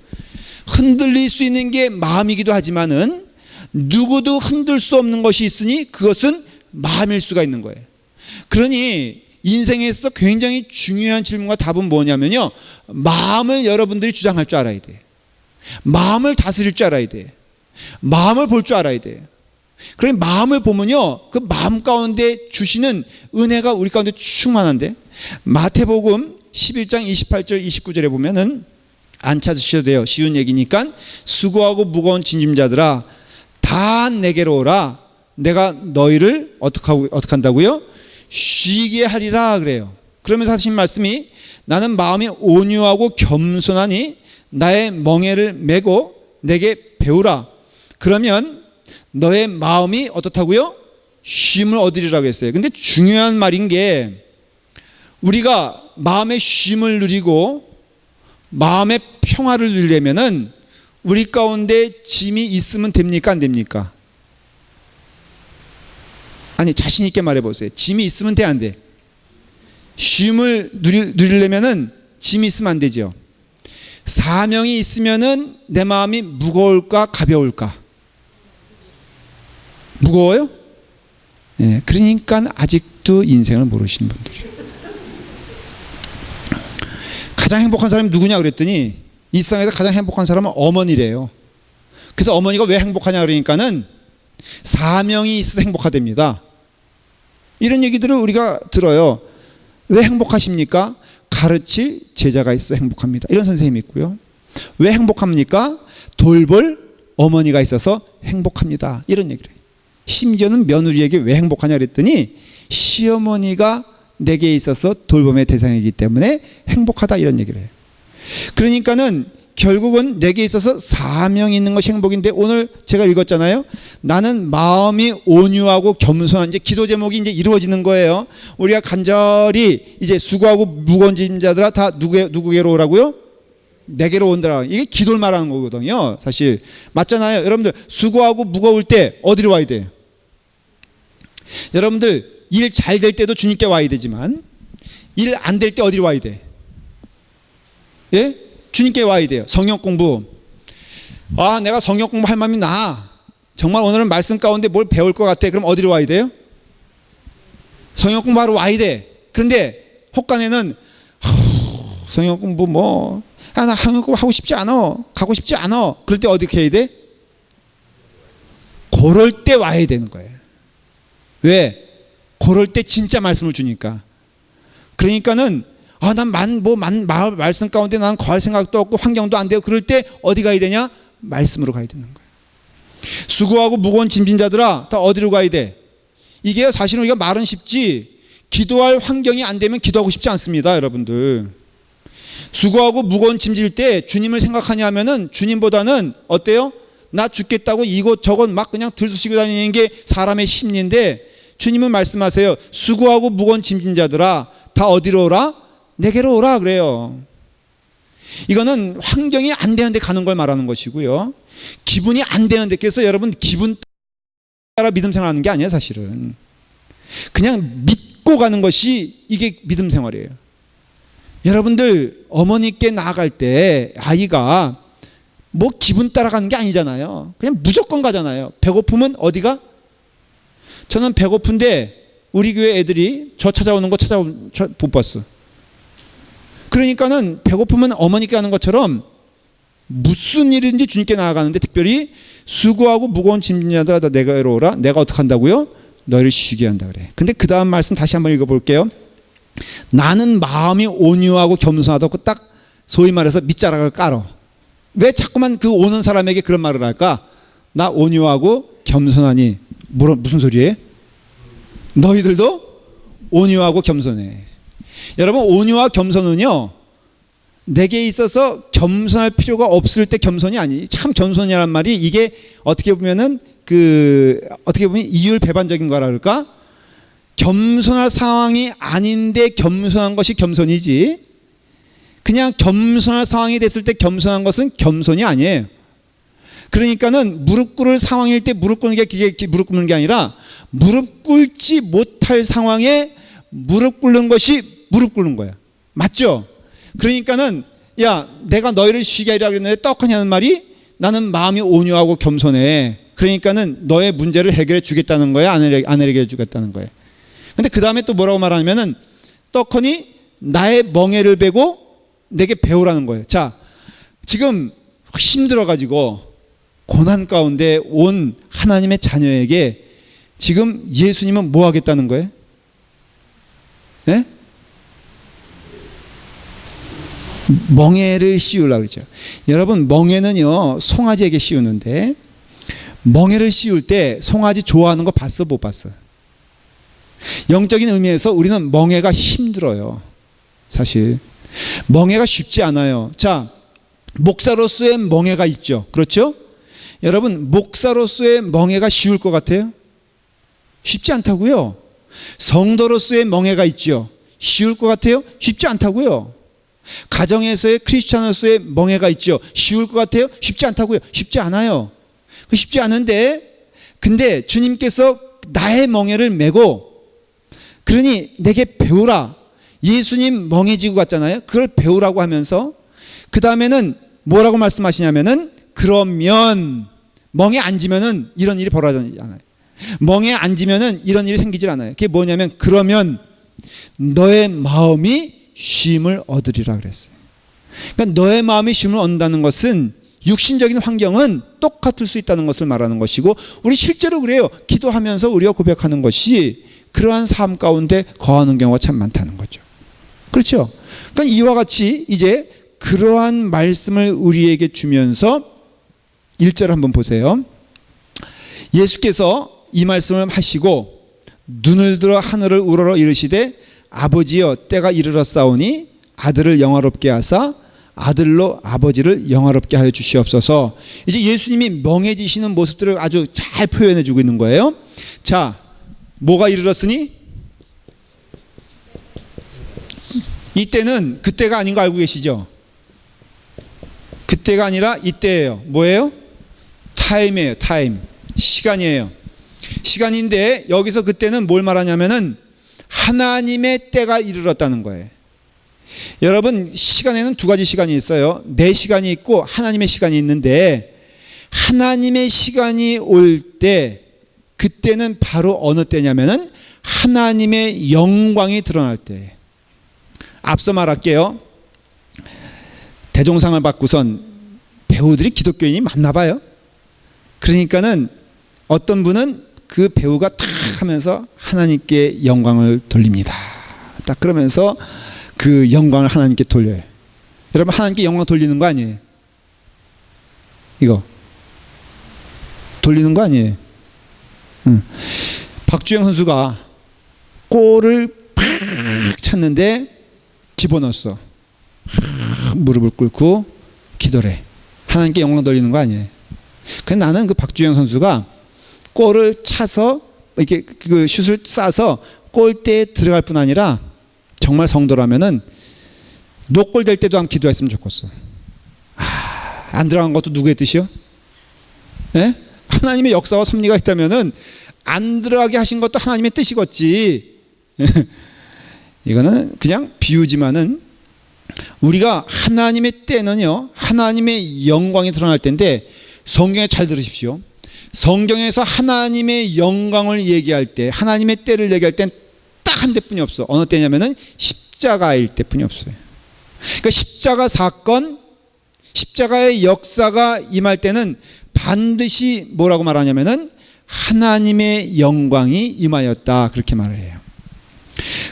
흔들릴 수 있는 게 마음이기도 하지만은 누구도 흔들 수 없는 것이 있으니 그것은 마음일 수가 있는 거예요. 그러니 인생에서 굉장히 중요한 질문과 답은 뭐냐면요, 마음을 여러분들이 주장할 줄 알아야 돼요. 마음을 다스릴 줄 알아야 돼요. 마음을 볼 줄 알아야 돼요. 그러니 마음을 보면요, 그 마음 가운데 주시는 은혜가 우리 가운데 충만한데, 마태복음 11장 28절 29절에 보면은 안 찾으셔도 돼요. 쉬운 얘기니까 수고하고 무거운 짐짐자들아 다 내게로 오라. 내가 너희를 어떻게 한다고요? 쉬게 하리라 그래요. 그러면서 하신 말씀이 나는 마음이 온유하고 겸손하니 나의 멍에를 메고 내게 배우라. 그러면 너의 마음이 어떻다고요? 쉼을 얻으리라고 했어요. 근데 중요한 말인 게 우리가 마음의 쉼을 누리고 마음의 평화를 누리려면은 우리 가운데 짐이 있으면 됩니까? 안 됩니까? 아니 자신 있게 말해보세요. 짐이 있으면 돼? 안 돼? 쉼을 누리려면은 짐이 있으면 안 되죠. 사명이 있으면은 내 마음이 무거울까 가벼울까? 무거워요? 예, 그러니까 아직도 인생을 모르시는 분들이에요. 가장 행복한 사람이 누구냐 그랬더니 이 세상에서 가장 행복한 사람은 어머니래요. 그래서 어머니가 왜 행복하냐 그러니까는 사명이 있어서 행복하답니다. 이런 얘기들을 우리가 들어요. 왜 행복하십니까? 가르칠 제자가 있어 행복합니다. 이런 선생님이 있고요. 왜 행복합니까? 돌볼 어머니가 있어서 행복합니다. 이런 얘기를 해요. 심지어는 며느리에게 왜 행복하냐 그랬더니 시어머니가 내게 있어서 돌봄의 대상이기 때문에 행복하다 이런 얘기를 해요. 그러니까는 결국은 내게 있어서 사명이 있는 것이 행복인데 오늘 제가 읽었잖아요. 나는 마음이 온유하고 겸손한 이제 기도 제목이 이제 이루어지는 거예요. 우리가 간절히 이제 수고하고 무거운 짐자들아 다 누구에게로 오라고요? 내게로 온다라. 이게 기도를 말하는 거거든요. 사실 맞잖아요. 여러분들 수고하고 무거울 때 어디로 와야 돼요? 여러분들 일 잘 될 때도 주님께 와야 되지만 일 안 될 때 어디로 와야 돼? 예? 주님께 와야 돼요. 성경 공부. 아, 내가 성경 공부할 마음이 나. 정말 오늘은 말씀 가운데 뭘 배울 것 같아. 그럼 어디로 와야 돼요? 성경 공부하러 와야 돼. 그런데 혹간에는 성경 공부 나 성경 공부 하고 싶지 않아. 가고 싶지 않아. 그럴 때 어떻게 해야 돼? 그럴 때 와야 되는 거예요. 왜? 그럴 때 진짜 말씀을 주니까. 그러니까는 난 말씀 가운데 난 거할 생각도 없고 환경도 안 되고 그럴 때 어디 가야 되냐? 말씀으로 가야 되는 거예요. 수고하고 무거운 짐진자들아 다 어디로 가야 돼? 이게 사실은 우리가 말은 쉽지 기도할 환경이 안 되면 기도하고 싶지 않습니다. 여러분들. 수고하고 무거운 짐질 때 주님을 생각하냐면은 주님보다는 어때요? 나 죽겠다고 이곳저곳 막 그냥 들쑤시고 다니는 게 사람의 심리인데 주님은 말씀하세요. 수고하고 무거운 짐진 자들아 다 어디로 오라? 내게로 오라 그래요. 이거는 환경이 안 되는데 가는 걸 말하는 것이고요. 기분이 안 되는데 그래서 여러분 기분 따라 믿음 생활하는 게 아니에요. 사실은 그냥 믿고 가는 것이 이게 믿음 생활이에요. 여러분들 어머니께 나아갈 때 아이가 기분 따라가는 게 아니잖아요. 그냥 무조건 가잖아요. 배고프면 어디가? 저는 배고픈데 우리 교회 애들이 저 찾아오는 거 못 봤어. 그러니까는 배고프면 어머니께 하는 것처럼 무슨 일인지 주님께 나아가는데 특별히 수고하고 무거운 짐진자들아 다 내게로 오라. 내가 어떻게 한다고요? 너희를 쉬게 한다 그래. 근데 그 다음 말씀 다시 한번 읽어볼게요. 나는 마음이 온유하고 겸손하다고 딱 소위 말해서 밑자락을 깔어. 왜 자꾸만 그 오는 사람에게 그런 말을 할까? 나 온유하고 겸손하니 무슨 소리예요? 너희들도 온유하고 겸손해. 여러분 온유와 겸손은요 내게 있어서 겸손할 필요가 없을 때 겸손이 아니. 참 겸손이란 말이 이게 어떻게 보면 이율배반적인 거라 그럴까? 겸손할 상황이 아닌데 겸손한 것이 겸손이지. 그냥 겸손할 상황이 됐을 때 겸손한 것은 겸손이 아니에요. 그러니까는 무릎 꿇을 상황일 때 무릎 꿇는 게 그게 무릎 꿇는 게 아니라 무릎 꿇지 못할 상황에 무릎 꿇는 것이 무릎 꿇는 거야. 맞죠? 그러니까는 야 내가 너희를 쉬게 하리라 그랬는데 떡하니 하는 말이 나는 마음이 온유하고 겸손해. 그러니까는 너의 문제를 해결해 주겠다는 거야. 안 해결해 주겠다는 거야. 근데 그 다음에 또 뭐라고 말하냐면은 떡하니 나의 멍에를 베고 내게 배우라는 거예요. 자, 지금 힘들어가지고 고난 가운데 온 하나님의 자녀에게 지금 예수님은 뭐 하겠다는 거예요? 네? 멍에를 씌우려고 그러죠. 여러분, 멍에는요 송아지에게 씌우는데, 멍에를 씌울 때 송아지 좋아하는 거 봤어, 못 봤어? 영적인 의미에서 우리는 멍에가 힘들어요. 사실 멍에가 쉽지 않아요. 자, 목사로서의 멍에가 있죠. 그렇죠? 여러분, 목사로서의 멍에가 쉬울 것 같아요? 쉽지 않다고요. 성도로서의 멍에가 있죠. 쉬울 것 같아요? 쉽지 않다고요. 가정에서의 크리스찬으로서의 멍에가 있죠. 쉬울 것 같아요? 쉽지 않다고요. 쉽지 않아요. 쉽지 않은데, 근데 주님께서 나의 멍에를 메고, 그러니 내게 배우라. 예수님 멍해지고 갔잖아요. 그걸 배우라고 하면서 그 다음에는 뭐라고 말씀하시냐면은, 그러면 멍에 앉으면은 이런 일이 벌어지지 않아요. 멍에 앉으면은 이런 일이 생기질 않아요. 그게 뭐냐면, 그러면 너의 마음이 쉼을 얻으리라 그랬어요. 그러니까 너의 마음이 쉼을 얻는다는 것은 육신적인 환경은 똑같을 수 있다는 것을 말하는 것이고, 우리 실제로 그래요. 기도하면서 우리가 고백하는 것이 그러한 삶 가운데 거하는 경우가 참 많다는 거죠. 그렇죠? 그러니까 이와 같이 이제 그러한 말씀을 우리에게 주면서 1절 한번 보세요. 예수께서 이 말씀을 하시고 눈을 들어 하늘을 우러러 이르시되, 아버지여, 때가 이르렀사오니 아들을 영화롭게 하사 아들로 아버지를 영화롭게 하여 주시옵소서. 이제 예수님이 멍해지시는 모습들을 아주 잘 표현해 주고 있는 거예요. 자, 뭐가 이르렀으니? 이때는 그때가 아닌 거 알고 계시죠? 그때가 아니라 이때예요. 뭐예요? 타임이에요. 타임. 시간이에요. 시간인데, 여기서 그때는 뭘 말하냐면은 하나님의 때가 이르렀다는 거예요. 여러분, 시간에는 두 가지 시간이 있어요. 내 시간이 있고 하나님의 시간이 있는데, 하나님의 시간이 올 때, 그때는 바로 어느 때냐면은 하나님의 영광이 드러날 때. 앞서 말할게요. 대종상을 받고선 배우들이 기독교인이 많나 봐요. 그러니까는 어떤 분은 그 배우가 탁 하면서 하나님께 영광을 돌립니다. 딱 그러면서 그 영광을 하나님께 돌려요. 여러분, 하나님께 영광 돌리는 거 아니에요? 이거 돌리는 거 아니에요? 박주영 선수가 골을 팍 찼는데 집어넣었어. 무릎을 꿇고 기도를 해. 하나님께 영광 돌리는 거 아니에요? 근데 나는 그 박주영 선수가 골을 차서 이렇게 그 슛을 쏴서 골대에 들어갈 뿐 아니라 정말 성도라면은 노골 될 때도 한번 기도했으면 좋겠어. 안 들어간 것도 누구의 뜻이요? 예? 하나님의 역사와 섭리가 있다면은 안 들어가게 하신 것도 하나님의 뜻이겠지. 이거는 그냥 비유지만은, 우리가 하나님의 때는요, 하나님의 영광이 드러날 때인데, 성경에 잘 들으십시오. 성경에서 하나님의 영광을 얘기할 때, 하나님의 때를 얘기할 땐 딱 한 때뿐이 없어. 어느 때냐면은 십자가일 때뿐이 없어요. 그러니까 십자가 사건, 십자가의 역사가 임할 때는 반드시 뭐라고 말하냐면은 하나님의 영광이 임하였다, 그렇게 말을 해요.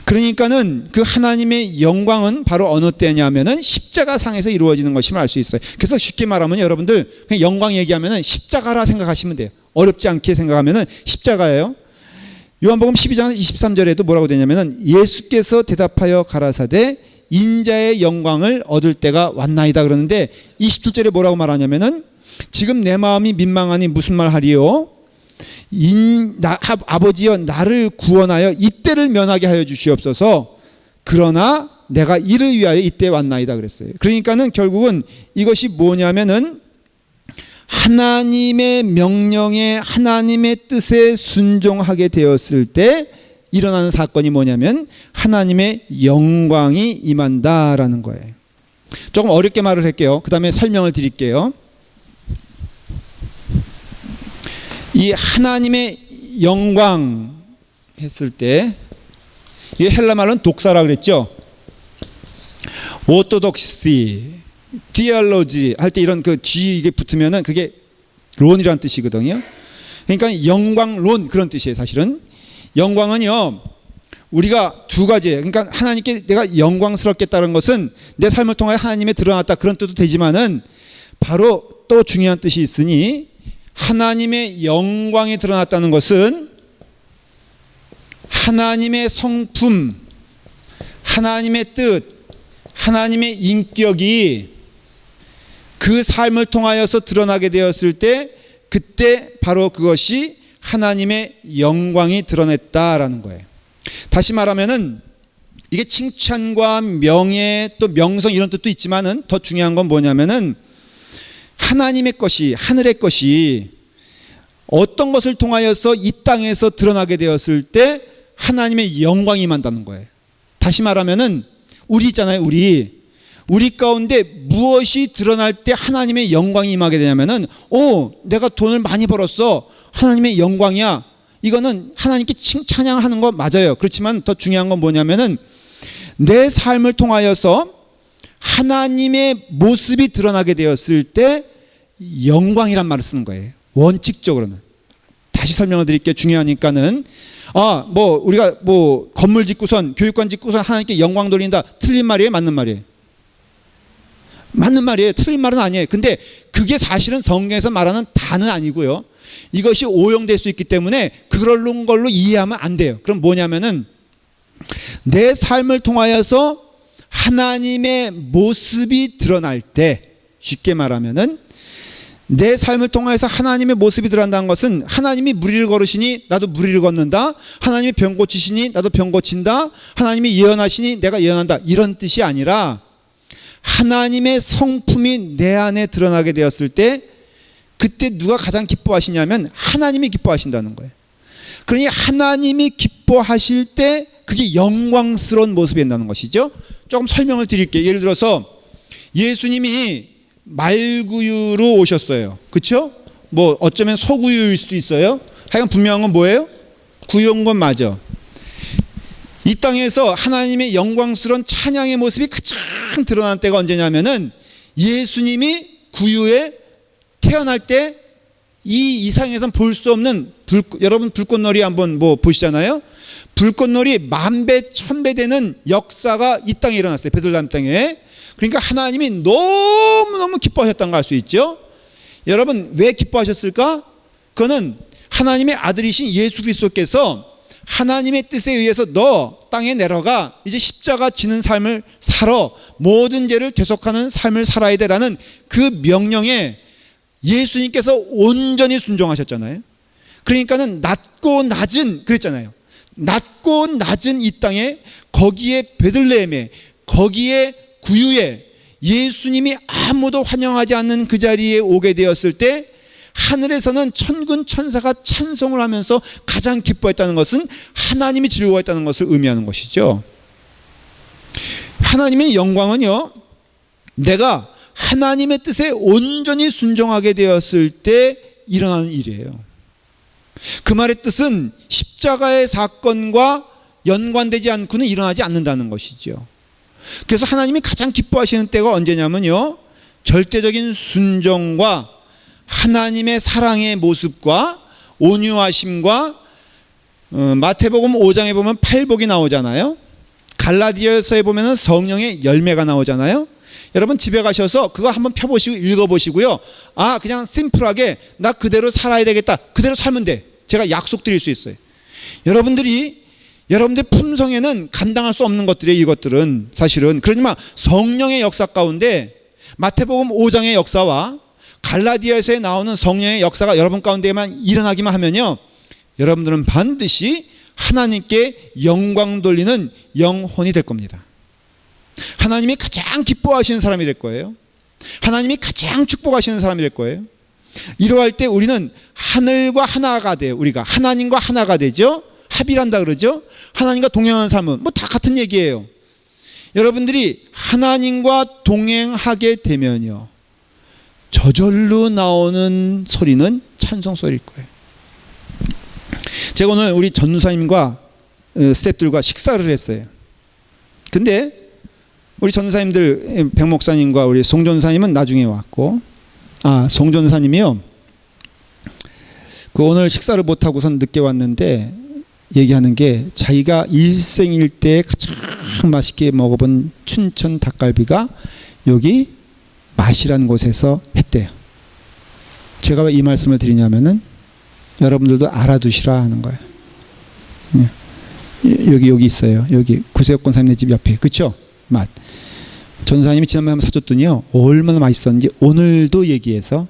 그러니까는 그 하나님의 영광은 바로 어느 때냐면은 십자가상에서 이루어지는 것임을 알 수 있어요. 그래서 쉽게 말하면 여러분들 그냥 영광 얘기하면은 십자가라 생각하시면 돼요. 어렵지 않게 생각하면은 십자가예요. 요한복음 12장 23절에도 뭐라고 되냐면은, 예수께서 대답하여 가라사대 인자의 영광을 얻을 때가 왔나이다 그러는데, 27절에 뭐라고 말하냐면은, 지금 내 마음이 민망하니 무슨 말 하리요? 아버지여, 나를 구원하여 이때를 면하게 하여 주시옵소서. 그러나 내가 이를 위하여 이때 왔나이다 그랬어요. 그러니까는 결국은 이것이 뭐냐면은, 하나님의 명령에, 하나님의 뜻에 순종하게 되었을 때 일어나는 사건이 뭐냐면 하나님의 영광이 임한다라는 거예요. 조금 어렵게 말을 할게요. 그 다음에 설명을 드릴게요. 이 하나님의 영광 했을 때, 이게 헬라 말로는 독사라 그랬죠. 오토독시, 디알로지 할 때 이런 그 G 이게 붙으면은 그게 론이라는 뜻이거든요. 그러니까 영광론, 그런 뜻이에요. 사실은 영광은요, 우리가 두 가지예요. 그러니까 하나님께 내가 영광스럽겠다는 것은 내 삶을 통하여 하나님의 드러났다 그런 뜻도 되지만은 바로 또 중요한 뜻이 있으니 하나님의 영광이 드러났다는 것은 하나님의 성품, 하나님의 뜻, 하나님의 인격이 그 삶을 통하여서 드러나게 되었을 때 그때 바로 그것이 하나님의 영광이 드러냈다라는 거예요. 다시 말하면은 이게 칭찬과 명예 또 명성 이런 뜻도 있지만은 더 중요한 건 뭐냐면은 하나님의 것이, 하늘의 것이 어떤 것을 통하여서 이 땅에서 드러나게 되었을 때 하나님의 영광이 임한다는 거예요. 다시 말하면은 우리 있잖아요. 우리 가운데 무엇이 드러날 때 하나님의 영광이 임하게 되냐면은 내가 돈을 많이 벌었어. 하나님의 영광이야. 이거는 하나님께 찬양을 하는 거 맞아요. 그렇지만 더 중요한 건 뭐냐면은 내 삶을 통하여서 하나님의 모습이 드러나게 되었을 때 영광이란 말을 쓰는 거예요. 원칙적으로는. 다시 설명을 드릴게요. 중요하니까는. 우리가 건물 짓고선, 교육관 짓고선 하나님께 영광 돌린다. 틀린 말이에요? 맞는 말이에요? 맞는 말이에요. 틀린 말은 아니에요. 근데 그게 사실은 성경에서 말하는 다는 아니고요. 이것이 오용될 수 있기 때문에 그런 걸로 이해하면 안 돼요. 그럼 뭐냐면은 내 삶을 통하여서 하나님의 모습이 드러날 때, 쉽게 말하면은 내 삶을 통해서 하나님의 모습이 드러난다는 것은 하나님이 무리를 걸으시니 나도 무리를 걷는다. 하나님이 병 고치시니 나도 병 고친다. 하나님이 예언하시니 내가 예언한다. 이런 뜻이 아니라 하나님의 성품이 내 안에 드러나게 되었을 때 그때 누가 가장 기뻐하시냐면 하나님이 기뻐하신다는 거예요. 그러니 하나님이 기뻐하실 때 그게 영광스러운 모습이 된다는 것이죠. 조금 설명을 드릴게요. 예를 들어서 예수님이 말구유로 오셨어요. 그렇죠? 어쩌면 소구유일 수도 있어요. 하여간 분명한 건 뭐예요? 구유인 건 맞아. 이 땅에서 하나님의 영광스러운 찬양의 모습이 가장 드러난 때가 언제냐면은 예수님이 구유에 태어날 때 이 이상에선 볼 수 없는 여러분 불꽃놀이 한번 보시잖아요. 불꽃놀이 만배 천배 되는 역사가 이 땅에 일어났어요. 베들레헴 땅에. 그러니까 하나님이 너무너무 기뻐하셨다는 걸 알 수 있죠. 여러분 왜 기뻐하셨을까? 그거는 하나님의 아들이신 예수 그리스도께서 하나님의 뜻에 의해서 너 땅에 내려가 이제 십자가 지는 삶을 살아 모든 죄를 대속하는 삶을 살아야 되라는 그 명령에 예수님께서 온전히 순종하셨잖아요. 그러니까는 낮고 낮은 그랬잖아요. 낮고 낮은 이 땅에 거기에 베들레헴에 거기에 구유에 예수님이 아무도 환영하지 않는 그 자리에 오게 되었을 때 하늘에서는 천군 천사가 찬송을 하면서 가장 기뻐했다는 것은 하나님이 즐거워했다는 것을 의미하는 것이죠. 하나님의 영광은요, 내가 하나님의 뜻에 온전히 순종하게 되었을 때 일어나는 일이에요. 그 말의 뜻은 십자가의 사건과 연관되지 않고는 일어나지 않는다는 것이죠. 그래서 하나님이 가장 기뻐하시는 때가 언제냐면요, 절대적인 순종과 하나님의 사랑의 모습과 온유하심과 마태복음 5장에 보면 팔복이 나오잖아요. 갈라디아서에 보면 성령의 열매가 나오잖아요. 여러분 집에 가셔서 그거 한번 펴보시고 읽어보시고요. 그냥 심플하게 나 그대로 살아야 되겠다. 그대로 살면 돼. 제가 약속드릴 수 있어요. 여러분들 품성에는 감당할 수 없는 것들이에요. 이것들은 사실은. 그러지만 성령의 역사 가운데 마태복음 5장의 역사와 갈라디아서에 나오는 성령의 역사가 여러분 가운데에만 일어나기만 하면요, 여러분들은 반드시 하나님께 영광 돌리는 영혼이 될 겁니다. 하나님이 가장 기뻐하시는 사람이 될 거예요. 하나님이 가장 축복하시는 사람이 될 거예요. 이러할 때 우리는 하늘과 하나가 돼요. 우리가 하나님과 하나가 되죠. 합일한다 그러죠. 하나님과 동행하는 삶은 다 같은 얘기예요. 여러분들이 하나님과 동행하게 되면요, 저절로 나오는 소리는 찬송 소리일 거예요. 제가 오늘 우리 전도사님과 스태프들과 식사를 했어요. 근데 우리 전도사님들 백 목사님과 우리 송 전도사님은 나중에 왔고, 송 전도사님이요, 오늘 식사를 못 하고선 늦게 왔는데 얘기하는 게 자기가 일생일 때 가장 맛있게 먹어본 춘천 닭갈비가 여기 맛이라는 곳에서 했대요. 제가 왜 이 말씀을 드리냐면은 여러분들도 알아두시라 하는 거예요. 여기 있어요. 여기 구세혁 권사님네 집 옆에, 그렇죠? 맛. 전사님이 지난번에 한번 사줬더니요, 얼마나 맛있었는지 오늘도 얘기해서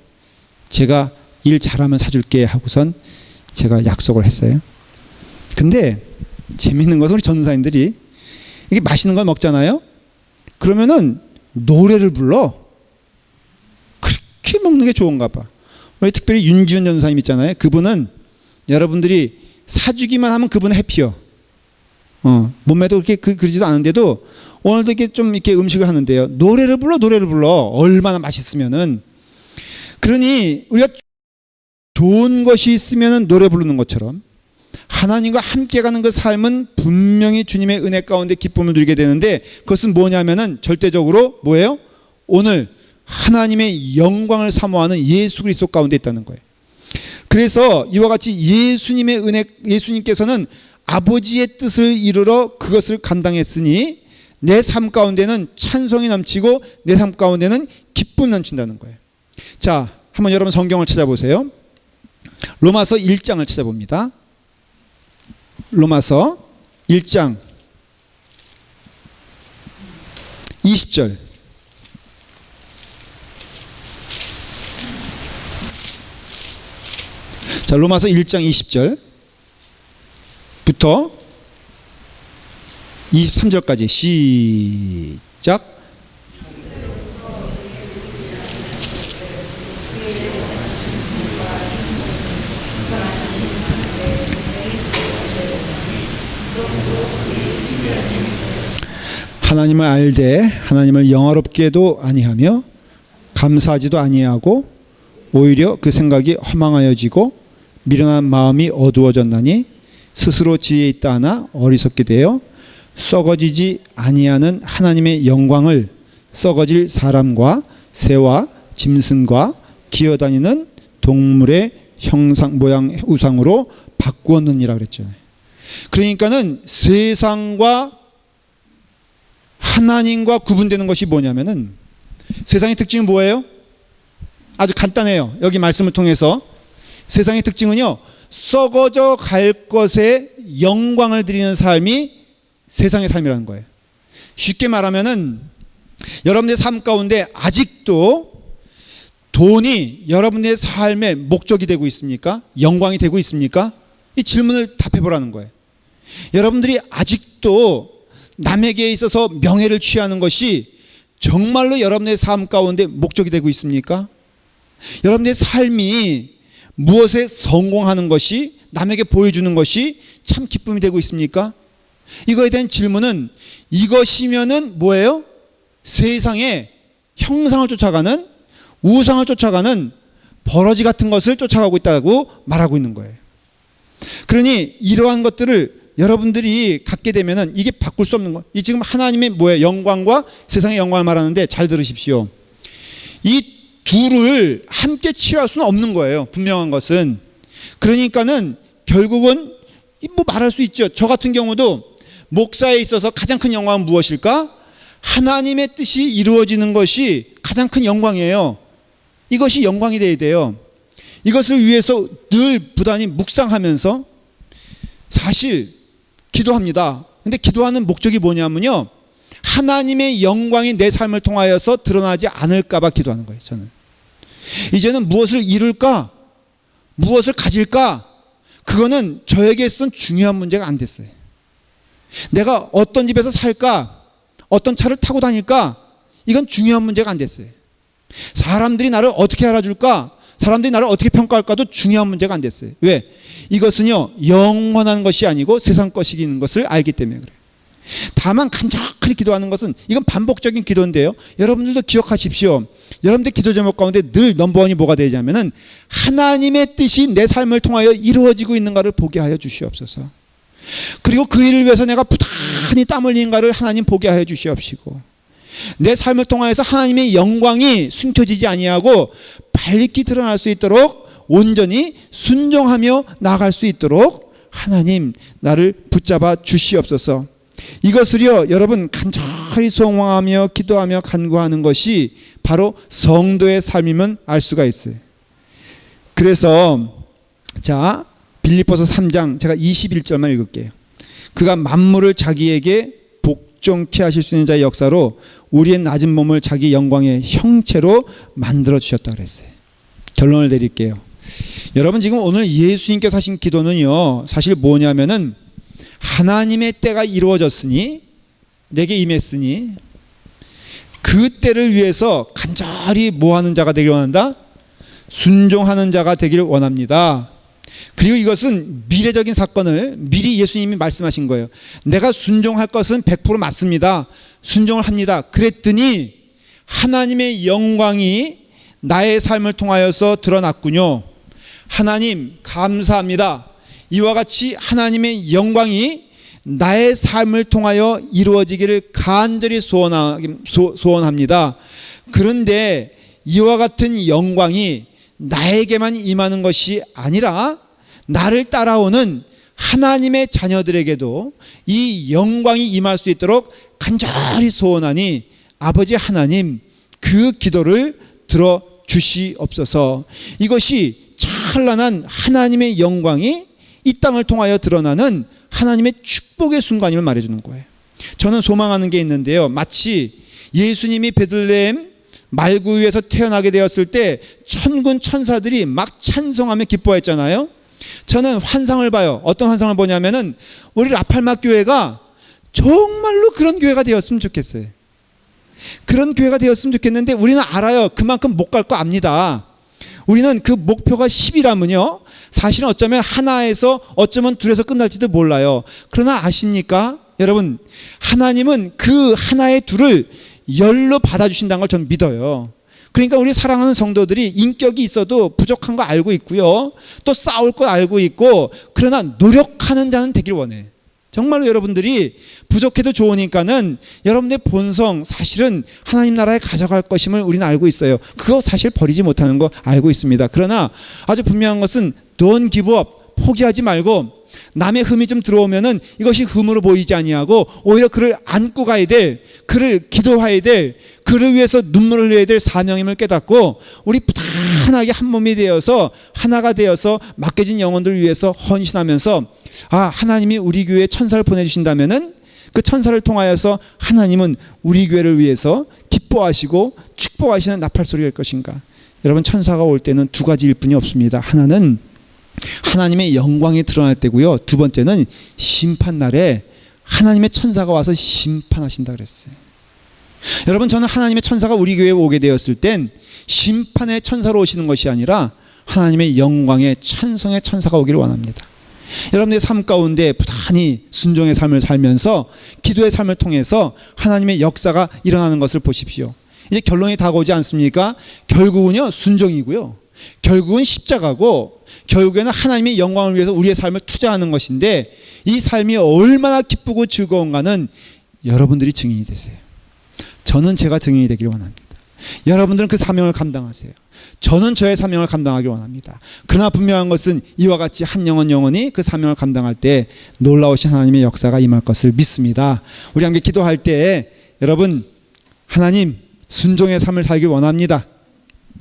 제가 일 잘하면 사줄게 하고선 제가 약속을 했어요. 근데 재밌는 것은 우리 전사님들이 이게 맛있는 걸 먹잖아요. 그러면은 노래를 불러. 그렇게 먹는 게 좋은가 봐. 우리 특별히 윤지훈 전사님 있잖아요. 그분은 여러분들이 사주기만 하면 그분은 해피요. 몸매도 그렇게 그러지도 않은데도 오늘도 이렇게 좀 이렇게 음식을 하는데요, 노래를 불러. 얼마나 맛있으면은. 그러니 우리가 좋은 것이 있으면은 노래 부르는 것처럼 하나님과 함께 가는 그 삶은 분명히 주님의 은혜 가운데 기쁨을 누리게 되는데, 그것은 뭐냐면은 절대적으로 뭐예요? 오늘 하나님의 영광을 사모하는 예수 그리스도 가운데 있다는 거예요. 그래서 이와 같이 예수님의 은혜, 예수님께서는 아버지의 뜻을 이루러 그것을 감당했으니 내 삶 가운데는 찬송이 넘치고 내 삶 가운데는 기쁨이 넘친다는 거예요. 자, 한번 여러분 성경을 찾아보세요. 로마서 1장을 찾아봅니다. 로마서 1장 20절. 자, 로마서 1장 20절부터 23절까지 시작. 하나님을 알되 하나님을 영화롭게도 아니하며 감사하지도 아니하고 오히려 그 생각이 허망하여지고 미련한 마음이 어두워졌나니 스스로 지혜 있다 하나 어리석게 되어 썩어지지 아니하는 하나님의 영광을 썩어질 사람과 새와 짐승과 기어다니는 동물의 형상 모양 우상으로 바꾸었느니라 그랬잖아요. 그러니까는 세상과 하나님과 구분되는 것이 뭐냐면은, 세상의 특징은 뭐예요? 아주 간단해요. 여기 말씀을 통해서 세상의 특징은요, 썩어져 갈 것에 영광을 드리는 삶이 세상의 삶이라는 거예요. 쉽게 말하면은 여러분들의 삶 가운데 아직도 돈이 여러분들의 삶의 목적이 되고 있습니까? 영광이 되고 있습니까? 이 질문을 답해보라는 거예요. 여러분들이 아직도 남에게 있어서 명예를 취하는 것이 정말로 여러분의 삶 가운데 목적이 되고 있습니까? 여러분의 삶이 무엇에 성공하는 것이, 남에게 보여주는 것이 참 기쁨이 되고 있습니까? 이거에 대한 질문은, 이것이면은 뭐예요? 세상의 형상을 쫓아가는, 우상을 쫓아가는 버러지 같은 것을 쫓아가고 있다고 말하고 있는 거예요. 그러니 이러한 것들을 여러분들이 갖게 되면은 이게 바꿀 수 없는 거. 이 지금 하나님의 뭐예요? 영광과 세상의 영광을 말하는데 잘 들으십시오. 이 둘을 함께 취할 수는 없는 거예요. 분명한 것은. 그러니까는 결국은 뭐 말할 수 있죠. 저 같은 경우도 목사에 있어서 가장 큰 영광은 무엇일까? 하나님의 뜻이 이루어지는 것이 가장 큰 영광이에요. 이것이 영광이 되어야 돼요. 이것을 위해서 늘 부단히 묵상하면서 사실 기도합니다. 근데 기도하는 목적이 뭐냐면요, 하나님의 영광이 내 삶을 통하여서 드러나지 않을까 봐 기도하는 거예요. 저는 이제는 무엇을 이룰까, 무엇을 가질까, 그거는 저에게 있어서는 중요한 문제가 안 됐어요. 내가 어떤 집에서 살까, 어떤 차를 타고 다닐까, 이건 중요한 문제가 안 됐어요. 사람들이 나를 어떻게 알아줄까, 사람들이 나를 어떻게 평가할까도 중요한 문제가 안 됐어요. 왜? 이것은요, 영원한 것이 아니고 세상 것이긴 것을 알기 때문에 그래요. 다만 간절히 기도하는 것은, 이건 반복적인 기도인데요, 여러분들도 기억하십시오. 여러분들 기도 제목 가운데 늘 넘버원이 뭐가 되냐면은 하나님의 뜻이 내 삶을 통하여 이루어지고 있는가를 보게 하여 주시옵소서. 그리고 그 일을 위해서 내가 부단히 땀 흘리는가를 하나님 보게 하여 주시옵시고, 내 삶을 통하여서 하나님의 영광이 숨겨지지 아니하고 밝게 드러날 수 있도록 온전히 순종하며 나아갈 수 있도록 하나님 나를 붙잡아 주시옵소서. 이것을요 여러분 간절히 소망하며 기도하며 간구하는 것이 바로 성도의 삶이면 알 수가 있어요. 그래서 자 빌립보서 3장 제가 21절만 읽을게요. 그가 만물을 자기에게 복종케 하실 수 있는 자의 역사로 우리의 낮은 몸을 자기 영광의 형체로 만들어 주셨다 그랬어요. 결론을 내릴게요. 여러분 지금 오늘 예수님께서 하신 기도는요 사실 뭐냐면은 하나님의 때가 이루어졌으니 내게 임했으니 그 때를 위해서 간절히 뭐하는 자가 되기를 원한다? 순종하는 자가 되기를 원합니다. 그리고 이것은 미래적인 사건을 미리 예수님이 말씀하신 거예요. 내가 순종할 것은 100% 맞습니다. 순종을 합니다. 그랬더니 하나님의 영광이 나의 삶을 통하여서 드러났군요. 하나님 감사합니다. 이와 같이 하나님의 영광이 나의 삶을 통하여 이루어지기를 간절히 소원합니다. 그런데 이와 같은 영광이 나에게만 임하는 것이 아니라 나를 따라오는 하나님의 자녀들에게도 이 영광이 임할 수 있도록 간절히 소원하니 아버지 하나님 그 기도를 들어주시옵소서. 이것이 찬란한 하나님의 영광이 이 땅을 통하여 드러나는 하나님의 축복의 순간임을 말해주는 거예요. 저는 소망하는 게 있는데요. 마치 예수님이 베들레헴 말구유에서 태어나게 되었을 때 천군 천사들이 막 찬송하며 기뻐했잖아요. 저는 환상을 봐요. 어떤 환상을 보냐면은 우리 라팔마 교회가 정말로 그런 교회가 되었으면 좋겠어요. 그런 교회가 되었으면 좋겠는데 우리는 알아요. 그만큼 못 갈 거 압니다. 우리는 그 목표가 10이라면요 사실은 어쩌면 하나에서 어쩌면 둘에서 끝날지도 몰라요. 그러나 아십니까? 여러분 하나님은 그 하나의 둘을 열로 받아주신다는 걸 저는 믿어요. 그러니까 우리 사랑하는 성도들이 인격이 있어도 부족한 거 알고 있고요. 또 싸울 거 알고 있고 그러나 노력하는 자는 되길 원해. 정말로 여러분들이 부족해도 좋으니까는 여러분들의 본성 사실은 하나님 나라에 가져갈 것임을 우리는 알고 있어요. 그거 사실 버리지 못하는 거 알고 있습니다. 그러나 아주 분명한 것은 don't give up, 포기하지 말고 남의 흠이 좀 들어오면은 이것이 흠으로 보이지 아니하고 오히려 그를 안고 가야 될, 그를 기도해야 될, 그를 위해서 눈물을 흘려야 될 사명임을 깨닫고 우리 부단하게 한 몸이 되어서 하나가 되어서 맡겨진 영혼들을 위해서 헌신하면서 하나님이 우리 교회에 천사를 보내주신다면은 그 천사를 통하여서 하나님은 우리 교회를 위해서 기뻐하시고 축복하시는 나팔소리가 될 것인가. 여러분 천사가 올 때는 두 가지일 뿐이 없습니다. 하나는 하나님의 영광이 드러날 때고요. 두 번째는 심판날에 하나님의 천사가 와서 심판하신다 그랬어요. 여러분 저는 하나님의 천사가 우리 교회에 오게 되었을 땐 심판의 천사로 오시는 것이 아니라 하나님의 영광의 찬송의 천사가 오기를 원합니다. 여러분들의 삶 가운데 부단히 순종의 삶을 살면서 기도의 삶을 통해서 하나님의 역사가 일어나는 것을 보십시오. 이제 결론이 다가오지 않습니까? 결국은요 순종이고요. 결국은 십자가고 결국에는 하나님의 영광을 위해서 우리의 삶을 투자하는 것인데 이 삶이 얼마나 기쁘고 즐거운가는 여러분들이 증인이 되세요. 저는 제가 증인이 되기를 원합니다. 여러분들은 그 사명을 감당하세요. 저는 저의 사명을 감당하기를 원합니다. 그러나 분명한 것은 이와 같이 한 영혼 영혼이 그 사명을 감당할 때 놀라우신 하나님의 역사가 임할 것을 믿습니다. 우리 함께 기도할 때 여러분 하나님 순종의 삶을 살길 원합니다.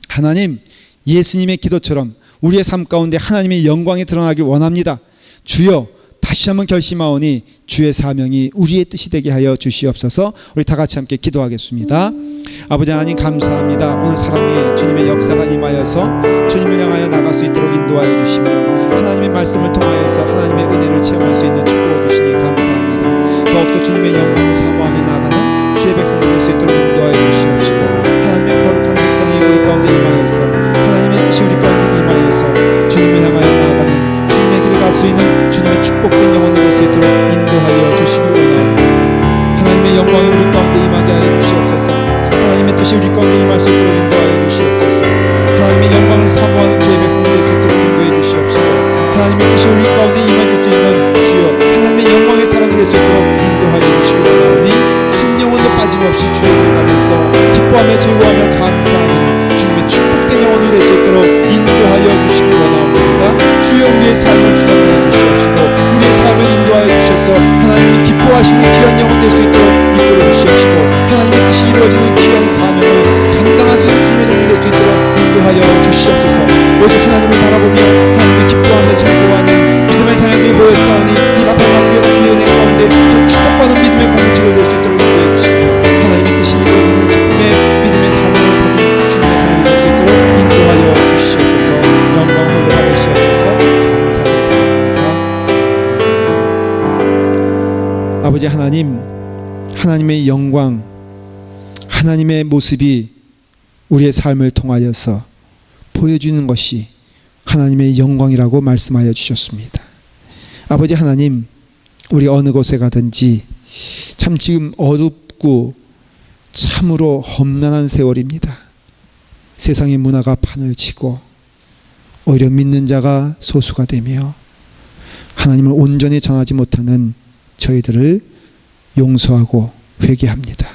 하나님 예수님의 기도처럼 우리의 삶 가운데 하나님의 영광이 드러나길 원합니다. 주여 다시 한번 결심하오니 주의 사명이 우리의 뜻이 되게 하여 주시옵소서. 우리 다 같이 함께 기도하겠습니다. 아버지 하나님 감사합니다. 오늘 사랑의 주님의 역사가 임하여서 주님을 향하여 나갈 수 있도록 인도하여 주시며 하나님의 말씀을 통하여서 하나님의 은혜를 체험할 수 있는 축복을 주시니 감사합니다. 더욱더 주님의 영광을 사모하며 나가는 주의 백성들 될 수 있도록 인도하여 주시옵시고 하나님의 거룩한 백성이 우리 가운데 임하여서 하나님의 뜻이 우리 가운데 임하여서 주님을 향하여 나아가는 주님의 길을 갈 수 있는 주님의 축복된 영혼을 될 수 있도록 인도하여 주시기 원합니다. 하나님의 영광이 우리 가운데 임하게 하여 주시옵소서. 하나님의 뜻이 우리 가운데 임할 수 있도록 인도하여 주시옵소서. 하나님의 영광을 사모하는 주의 백성들 될 수 있도록 인도해 주시옵시고 하나님의 뜻이 우리 가운데 임할 수 있는 주여 하나님의 영광의 사람이 될 수 있도록 인도하여 주시기 원하오니 한 영혼도 빠짐없이 주에 들어가면서 기뻐하며 즐거워하며 감사하는 주님의 축복된 영혼을 될 수 있도록 인도하여 주시기 원하옵나이다. 주여 우리의 삶을 주장하여 주시옵시고 하나님, 하나님의 영광, 하나님의 모습이 우리의 삶을 통하여서 보여주는 것이 하나님의 영광이라고 말씀하여 주셨습니다. 아버지 하나님, 우리 어느 곳에 가든지 참 지금 어둡고 참으로 험난한 세월입니다. 세상의 문화가 판을 치고 오히려 믿는 자가 소수가 되며 하나님을 온전히 전하지 못하는 저희들을 용서하고 회개합니다.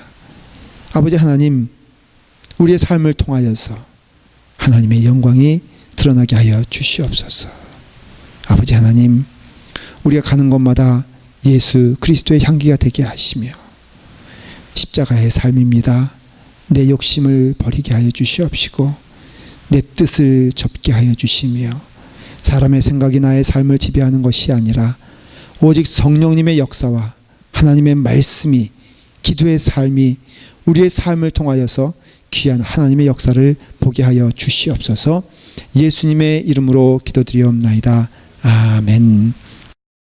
아버지 하나님, 우리의 삶을 통하여서 하나님의 영광이 드러나게 하여 주시옵소서. 아버지 하나님, 우리가 가는 곳마다 예수 그리스도의 향기가 되게 하시며 십자가의 삶입니다. 내 욕심을 버리게 하여 주시옵시고 내 뜻을 접게 하여 주시며 사람의 생각이 나의 삶을 지배하는 것이 아니라 오직 성령님의 역사와 하나님의 말씀이, 기도의 삶이 우리의 삶을 통하여서 귀한 하나님의 역사를 보게 하여 주시옵소서. 예수님의 이름으로 기도드리옵나이다. 아멘.